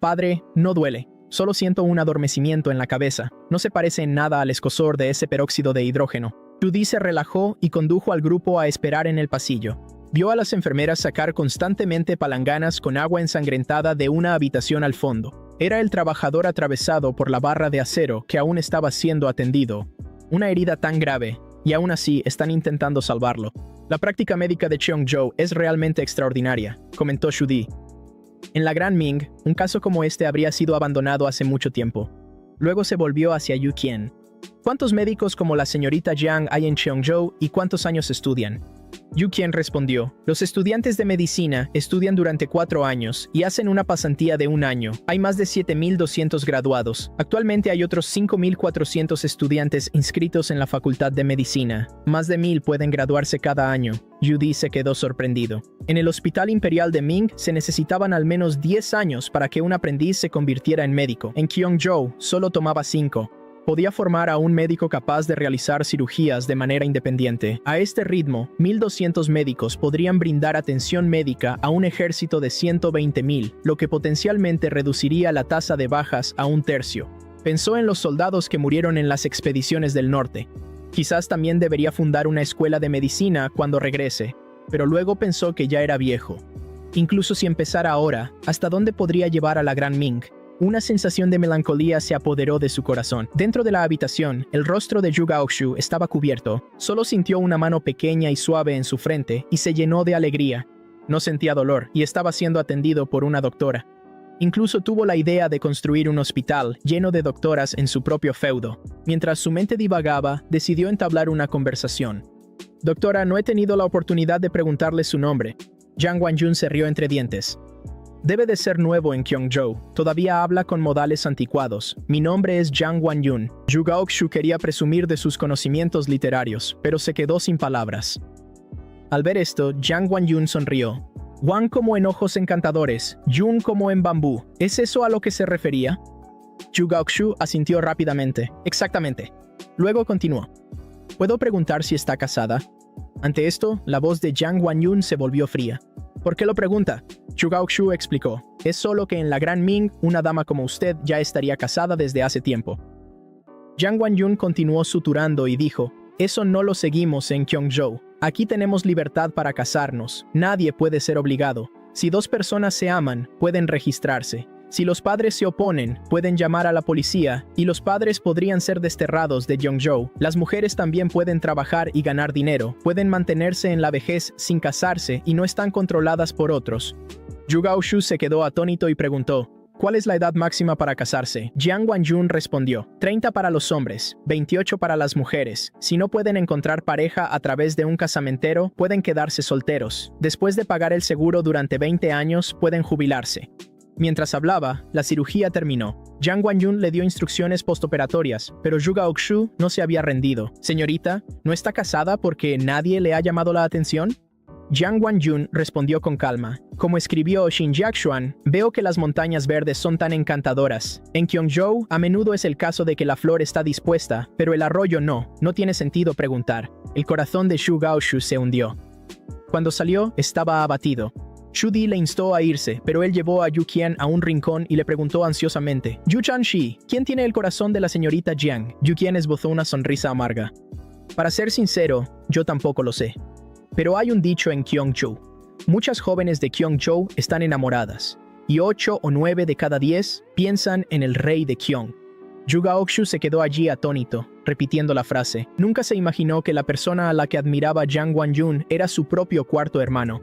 Padre, no duele. Solo siento un adormecimiento en la cabeza. No se parece en nada al escozor de ese peróxido de hidrógeno. Judy se relajó y condujo al grupo a esperar en el pasillo. Vio a las enfermeras sacar constantemente palanganas con agua ensangrentada de una habitación al fondo. Era el trabajador atravesado por la barra de acero que aún estaba siendo atendido. Una herida tan grave, y aún así están intentando salvarlo. La práctica médica de Cheongjo es realmente extraordinaria, comentó Judy. En la Gran Ming, un caso como este habría sido abandonado hace mucho tiempo. Luego se volvió hacia Yu Qian. ¿Cuántos médicos como la señorita Jiang hay en Cheongjo y cuántos años estudian? Yu Qian respondió, los estudiantes de medicina estudian durante 4 años y hacen una pasantía de 1 año. Hay más de 7.200 graduados. Actualmente hay otros 5.400 estudiantes inscritos en la Facultad de Medicina. Más de 1.000 pueden graduarse cada año. Judy se quedó sorprendido. En el Hospital Imperial de Ming se necesitaban al menos 10 años para que un aprendiz se convirtiera en médico. En Cheongjo solo tomaba 5. Podía formar a un médico capaz de realizar cirugías de manera independiente. A este ritmo, 1.200 médicos podrían brindar atención médica a un ejército de 120.000, lo que potencialmente reduciría la tasa de bajas a 1/3. Pensó en los soldados que murieron en las expediciones del norte. Quizás también debería fundar una escuela de medicina cuando regrese, pero luego pensó que ya era viejo. Incluso si empezara ahora, ¿hasta dónde podría llevar a la Gran Ming? Una sensación de melancolía se apoderó de su corazón. Dentro de la habitación, el rostro de Zhu Gaoxu estaba cubierto. Solo sintió una mano pequeña y suave en su frente y se llenó de alegría. No sentía dolor y estaba siendo atendido por una doctora. Incluso tuvo la idea de construir un hospital lleno de doctoras en su propio feudo. Mientras su mente divagaba, decidió entablar una conversación. Doctora, no he tenido la oportunidad de preguntarle su nombre. Jiang Wanjun se rió entre dientes. Debe de ser nuevo en Cheongjo. Todavía habla con modales anticuados. Mi nombre es Jiang Wanyun. Zhu Gaoxu quería presumir de sus conocimientos literarios, pero se quedó sin palabras. Al ver esto, Jiang Wanyun sonrió. Wan como en ojos encantadores, Yun como en bambú. ¿Es eso a lo que se refería? Zhu Gaoxu asintió rápidamente. Exactamente. Luego continuó. ¿Puedo preguntar si está casada? Ante esto, la voz de Jiang Wanyun se volvió fría. ¿Por qué lo pregunta? Zhu Gaoxu explicó. Es solo que en la Gran Ming, una dama como usted ya estaría casada desde hace tiempo. Jiang Wanyun continuó suturando y dijo, eso no lo seguimos en Cheongjo. Aquí tenemos libertad para casarnos. Nadie puede ser obligado. Si 2 personas se aman, pueden registrarse. Si los padres se oponen, pueden llamar a la policía y los padres podrían ser desterrados de Cheongjo. Las mujeres también pueden trabajar y ganar dinero, pueden mantenerse en la vejez sin casarse y no están controladas por otros. Zhu Gaoxu se quedó atónito y preguntó, ¿cuál es la edad máxima para casarse? Jiang Wanyun respondió, 30 para los hombres, 28 para las mujeres. Si no pueden encontrar pareja a través de un casamentero, pueden quedarse solteros. Después de pagar el seguro durante 20 años, pueden jubilarse. Mientras hablaba, la cirugía terminó. Jiang Wanyun le dio instrucciones postoperatorias, pero Zhu Gaoxu no se había rendido. Señorita, ¿no está casada porque nadie le ha llamado la atención? Jiang Wanyun respondió con calma. Como escribió Xin Jiaxuan, veo que las montañas verdes son tan encantadoras. En Cheongjo, a menudo es el caso de que la flor está dispuesta, pero el arroyo no. No tiene sentido preguntar. El corazón de Zhu Gaoxu se hundió. Cuando salió, estaba abatido. Judy le instó a irse, pero él llevó a Yu Qian a un rincón y le preguntó ansiosamente, Yu Chanxi, ¿quién tiene el corazón de la señorita Jiang? Yu Qian esbozó una sonrisa amarga. Para ser sincero, yo tampoco lo sé. Pero hay un dicho en Cheongjo. Muchas jóvenes de Cheongjo están enamoradas, y 8 o 9 de cada 10 piensan en el rey de Cheong. Zhu Gaoxu se quedó allí atónito, repitiendo la frase. Nunca se imaginó que la persona a la que admiraba Jiang Wanyun era su propio cuarto hermano.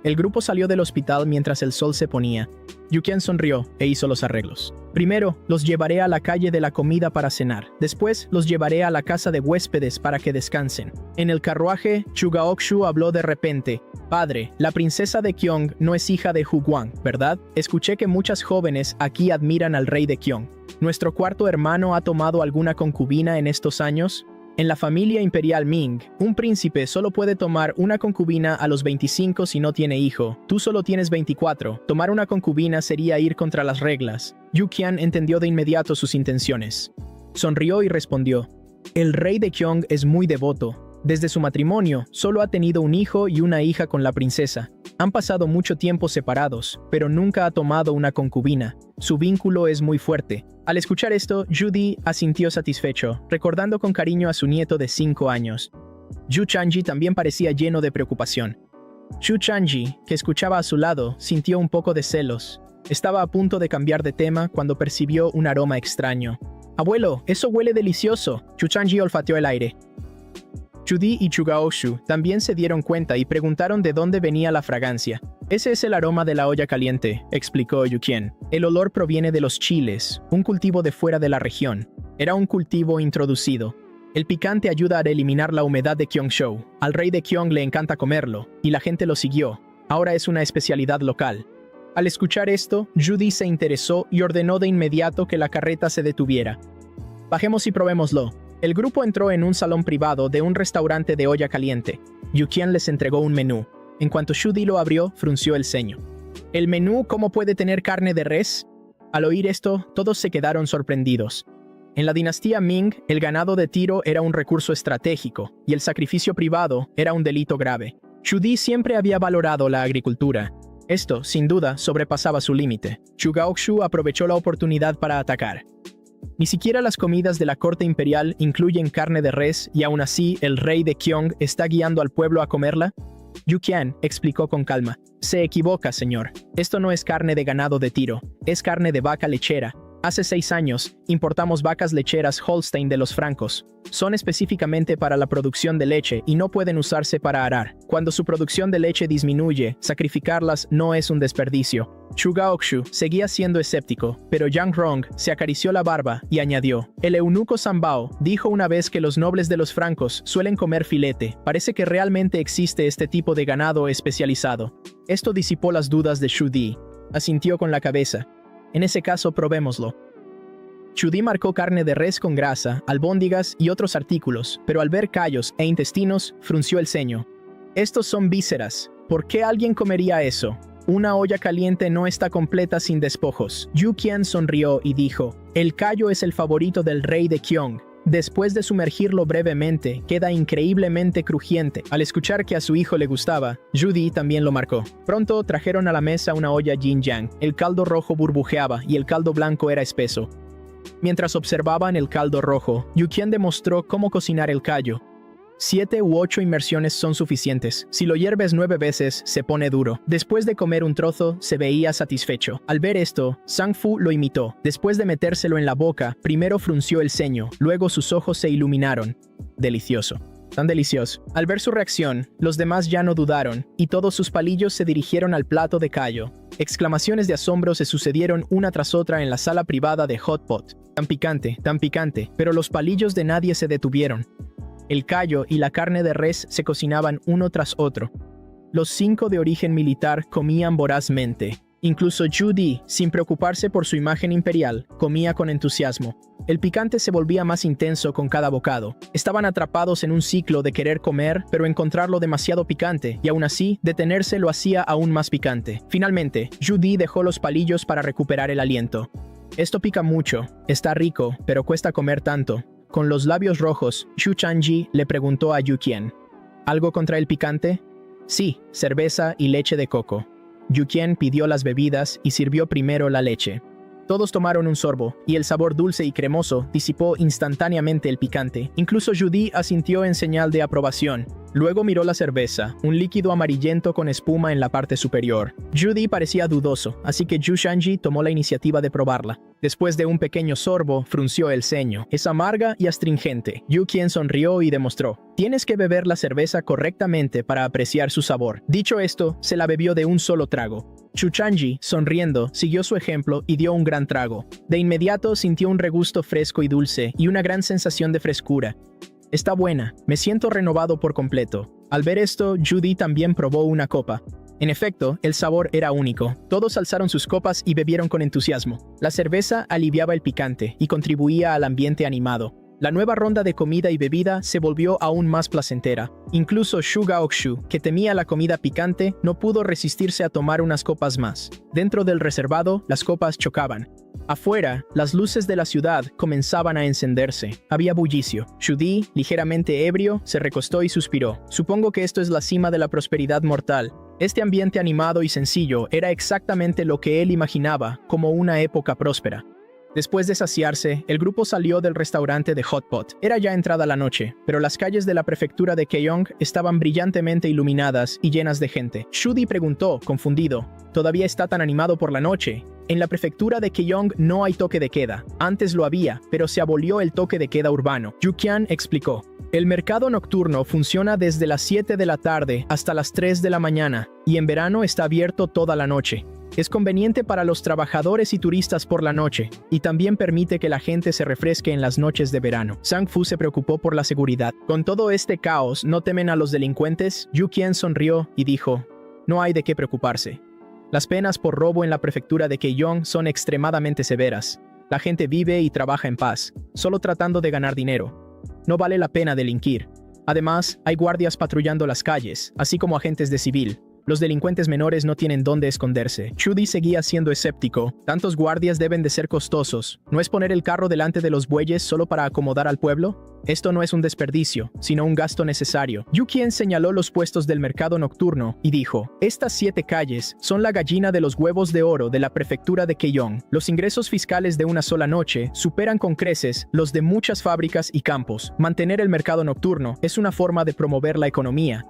El grupo salió del hospital mientras el sol se ponía. Yu Qian sonrió e hizo los arreglos. Primero, los llevaré a la calle de la comida para cenar. Después, los llevaré a la casa de huéspedes para que descansen. En el carruaje, Zhu Gaoxu habló de repente. Padre, la princesa de Cheong no es hija de Hu Guang, ¿verdad? Escuché que muchas jóvenes aquí admiran al rey de Cheong. ¿Nuestro cuarto hermano ha tomado alguna concubina en estos años? En la familia imperial Ming, un príncipe solo puede tomar una concubina a los 25 si no tiene hijo. Tú solo tienes 24. Tomar una concubina sería ir contra las reglas. Yu Qian entendió de inmediato sus intenciones. Sonrió y respondió. El rey de Cheong es muy devoto. Desde su matrimonio, solo ha tenido un hijo y una hija con la princesa. Han pasado mucho tiempo separados, pero nunca ha tomado una concubina. Su vínculo es muy fuerte. Al escuchar esto, Judy asintió satisfecho, recordando con cariño a su nieto de 5 años. Yu Changji también parecía lleno de preocupación. Xu Changji, que escuchaba a su lado, sintió un poco de celos. Estaba a punto de cambiar de tema cuando percibió un aroma extraño. «Abuelo, eso huele delicioso». Xu Changji olfateó el aire. Judy y Chu Gaoxu también se dieron cuenta y preguntaron de dónde venía la fragancia. «Ese es el aroma de la olla caliente», explicó Yu Qian. «El olor proviene de los chiles, un cultivo de fuera de la región. Era un cultivo introducido. El picante ayuda a eliminar la humedad de Qiongzhou. Al rey de Qiong le encanta comerlo, y la gente lo siguió. Ahora es una especialidad local». Al escuchar esto, Judy se interesó y ordenó de inmediato que la carreta se detuviera. «Bajemos y probémoslo». El grupo entró en un salón privado de un restaurante de olla caliente. Yu Qian les entregó un menú. En cuanto Judy lo abrió, frunció el ceño. «¿El menú cómo puede tener carne de res?». Al oír esto, todos se quedaron sorprendidos. En la dinastía Ming, el ganado de tiro era un recurso estratégico, y el sacrificio privado era un delito grave. Judy siempre había valorado la agricultura. Esto, sin duda, sobrepasaba su límite. Chu Gaoxu aprovechó la oportunidad para atacar. Ni siquiera las comidas de la corte imperial incluyen carne de res y aún así el rey de Qiong está guiando al pueblo a comerla. Yu Qian explicó con calma. «Se equivoca, señor. Esto no es carne de ganado de tiro, es carne de vaca lechera. Hace 6 años, importamos vacas lecheras Holstein de los francos. Son específicamente para la producción de leche y no pueden usarse para arar. Cuando su producción de leche disminuye, sacrificarlas no es un desperdicio». Chu Gaoxu seguía siendo escéptico, pero Yang Rong se acarició la barba y añadió: «El eunuco Sanbao dijo una vez que los nobles de los francos suelen comer filete. Parece que realmente existe este tipo de ganado especializado». Esto disipó las dudas de Xu Di. Asintió con la cabeza. «En ese caso, probémoslo». Xu Di marcó carne de res con grasa, albóndigas y otros artículos, pero al ver callos e intestinos, frunció el ceño. «Estos son vísceras. ¿Por qué alguien comería eso? Una olla caliente no está completa sin despojos». Yu Qian sonrió y dijo: «El callo es el favorito del rey de Qiong. Después de sumergirlo brevemente, queda increíblemente crujiente». Al escuchar que a su hijo le gustaba, Judy también lo marcó. Pronto trajeron a la mesa una olla yin yang. El caldo rojo burbujeaba y el caldo blanco era espeso. Mientras observaban el caldo rojo, Yu Qian demostró cómo cocinar el callo. 7 u 8 inmersiones son suficientes. Si lo hierves 9 veces, se pone duro. Después de comer un trozo, se veía satisfecho. Al ver esto, Sang Fu lo imitó. Después de metérselo en la boca, primero frunció el ceño, luego sus ojos se iluminaron. Delicioso. Tan delicioso. Al ver su reacción, los demás ya no dudaron, y todos sus palillos se dirigieron al plato de callo. Exclamaciones de asombro se sucedieron una tras otra en la sala privada de Hot Pot. Tan picante, pero los palillos de nadie se detuvieron. El callo y la carne de res se cocinaban uno tras otro. Los 5 de origen militar comían vorazmente. Incluso Judy, sin preocuparse por su imagen imperial, comía con entusiasmo. El picante se volvía más intenso con cada bocado. Estaban atrapados en un ciclo de querer comer, pero encontrarlo demasiado picante, y aún así, detenerse lo hacía aún más picante. Finalmente, Judy dejó los palillos para recuperar el aliento. «Esto pica mucho. Está rico, pero cuesta comer tanto». Con los labios rojos, Xu Changji le preguntó a Yu Qian: «¿Algo contra el picante?». «Sí, cerveza y leche de coco». Yu Qian pidió las bebidas y sirvió primero la leche. Todos tomaron un sorbo, y el sabor dulce y cremoso disipó instantáneamente el picante. Incluso Judy asintió en señal de aprobación. Luego miró la cerveza, un líquido amarillento con espuma en la parte superior. Judy parecía dudoso, así que Xu Changji tomó la iniciativa de probarla. Después de un pequeño sorbo, frunció el ceño. «Es amarga y astringente». Yu Qian sonrió y demostró: «Tienes que beber la cerveza correctamente para apreciar su sabor». Dicho esto, se la bebió de un solo trago. Xu Changji, sonriendo, siguió su ejemplo y dio un gran trago. De inmediato sintió un regusto fresco y dulce y una gran sensación de frescura. «Está buena, me siento renovado por completo». Al ver esto, Judy también probó una copa. En efecto, el sabor era único. Todos alzaron sus copas y bebieron con entusiasmo. La cerveza aliviaba el picante y contribuía al ambiente animado. La nueva ronda de comida y bebida se volvió aún más placentera. Incluso Xu Gaoxu, que temía la comida picante, no pudo resistirse a tomar unas copas más. Dentro del reservado, las copas chocaban. Afuera, las luces de la ciudad comenzaban a encenderse. Había bullicio. Xu Di, ligeramente ebrio, se recostó y suspiró. Supongo que esto es la cima de la prosperidad mortal. Este ambiente animado y sencillo era exactamente lo que él imaginaba como una época próspera. Después de saciarse, el grupo salió del restaurante de Hot Pot. Era ya entrada la noche, pero las calles de la prefectura de Keyong estaban brillantemente iluminadas y llenas de gente. Xu Di preguntó, confundido, ¿todavía está tan animado por la noche? En la prefectura de Keyong no hay toque de queda. Antes lo había, pero se abolió el toque de queda urbano. Yu Qian explicó. El mercado nocturno funciona desde las 7 de la tarde hasta las 3 de la mañana, y en verano está abierto toda la noche. Es conveniente para los trabajadores y turistas por la noche, y también permite que la gente se refresque en las noches de verano. Zhang Fu se preocupó por la seguridad. Con todo este caos, ¿no temen a los delincuentes? Yu Qian sonrió y dijo, no hay de qué preocuparse. Las penas por robo en la prefectura de Keyong son extremadamente severas. La gente vive y trabaja en paz, solo tratando de ganar dinero. No vale la pena delinquir. Además, hay guardias patrullando las calles, así como agentes de civil. Los delincuentes menores no tienen dónde esconderse. Xu Di seguía siendo escéptico. ¿Tantos guardias deben de ser costosos? ¿No es poner el carro delante de los bueyes solo para acomodar al pueblo? Esto no es un desperdicio, sino un gasto necesario. Yu Qian señaló los puestos del mercado nocturno y dijo, estas 7 calles son la gallina de los huevos de oro de la prefectura de Keyong. Los ingresos fiscales de una sola noche superan con creces los de muchas fábricas y campos. Mantener el mercado nocturno es una forma de promover la economía.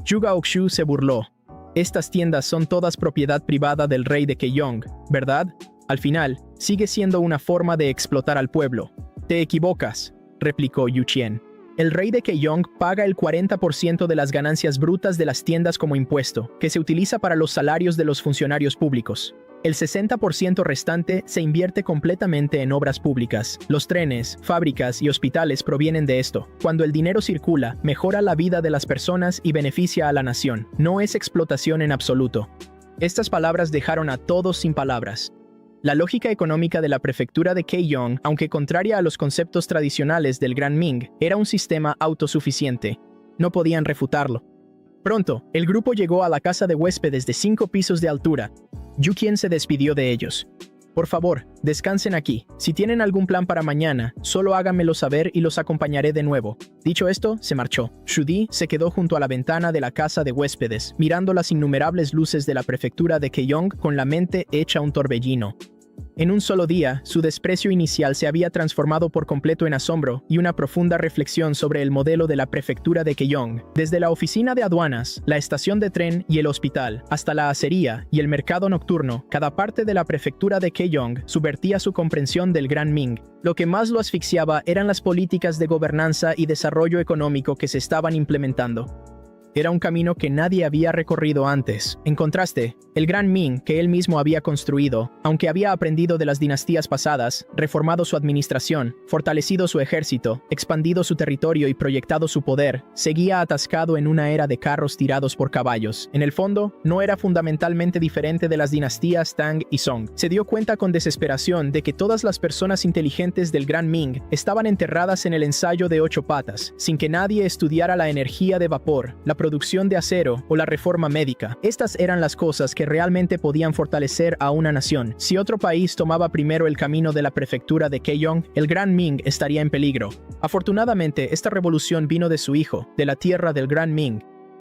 Zhu Gaoxiu se burló. Estas tiendas son todas propiedad privada del rey de Keyong, ¿verdad? Al final, sigue siendo una forma de explotar al pueblo. Te equivocas, replicó Yu Qian. El rey de Keyong paga el 40% de las ganancias brutas de las tiendas como impuesto, que se utiliza para los salarios de los funcionarios públicos. El 60% restante se invierte completamente en obras públicas. Los trenes, fábricas y hospitales provienen de esto. Cuando el dinero circula, mejora la vida de las personas y beneficia a la nación. No es explotación en absoluto. Estas palabras dejaron a todos sin palabras. La lógica económica de la prefectura de Keyong, aunque contraria a los conceptos tradicionales del Gran Ming, era un sistema autosuficiente. No podían refutarlo. Pronto, el grupo llegó a la casa de huéspedes de 5 pisos de altura. Yu Qian se despidió de ellos. Por favor, descansen aquí. Si tienen algún plan para mañana, solo háganmelo saber y los acompañaré de nuevo. Dicho esto, se marchó. Xu Di se quedó junto a la ventana de la casa de huéspedes, mirando las innumerables luces de la prefectura de Keyong con la mente hecha un torbellino. En un solo día, su desprecio inicial se había transformado por completo en asombro y una profunda reflexión sobre el modelo de la prefectura de Keyong. Desde la oficina de aduanas, la estación de tren y el hospital, hasta la acería y el mercado nocturno, cada parte de la prefectura de Keyong subvertía su comprensión del Gran Ming. Lo que más lo asfixiaba eran las políticas de gobernanza y desarrollo económico que se estaban implementando. Era un camino que nadie había recorrido antes. En contraste, el Gran Ming que él mismo había construido, aunque había aprendido de las dinastías pasadas, reformado su administración, fortalecido su ejército, expandido su territorio y proyectado su poder, seguía atascado en una era de carros tirados por caballos. En el fondo, no era fundamentalmente diferente de las dinastías Tang y Song. Se dio cuenta con desesperación de que todas las personas inteligentes del Gran Ming estaban enterradas en el ensayo de 8 patas, sin que nadie estudiara la energía de vapor, la producción de acero o la reforma médica. Estas eran las cosas que realmente podían fortalecer a una nación. Si otro país tomaba primero el camino de la prefectura de Keyong, el Gran Ming estaría en peligro. Afortunadamente, esta revolución vino de su hijo, de la tierra del Gran Ming,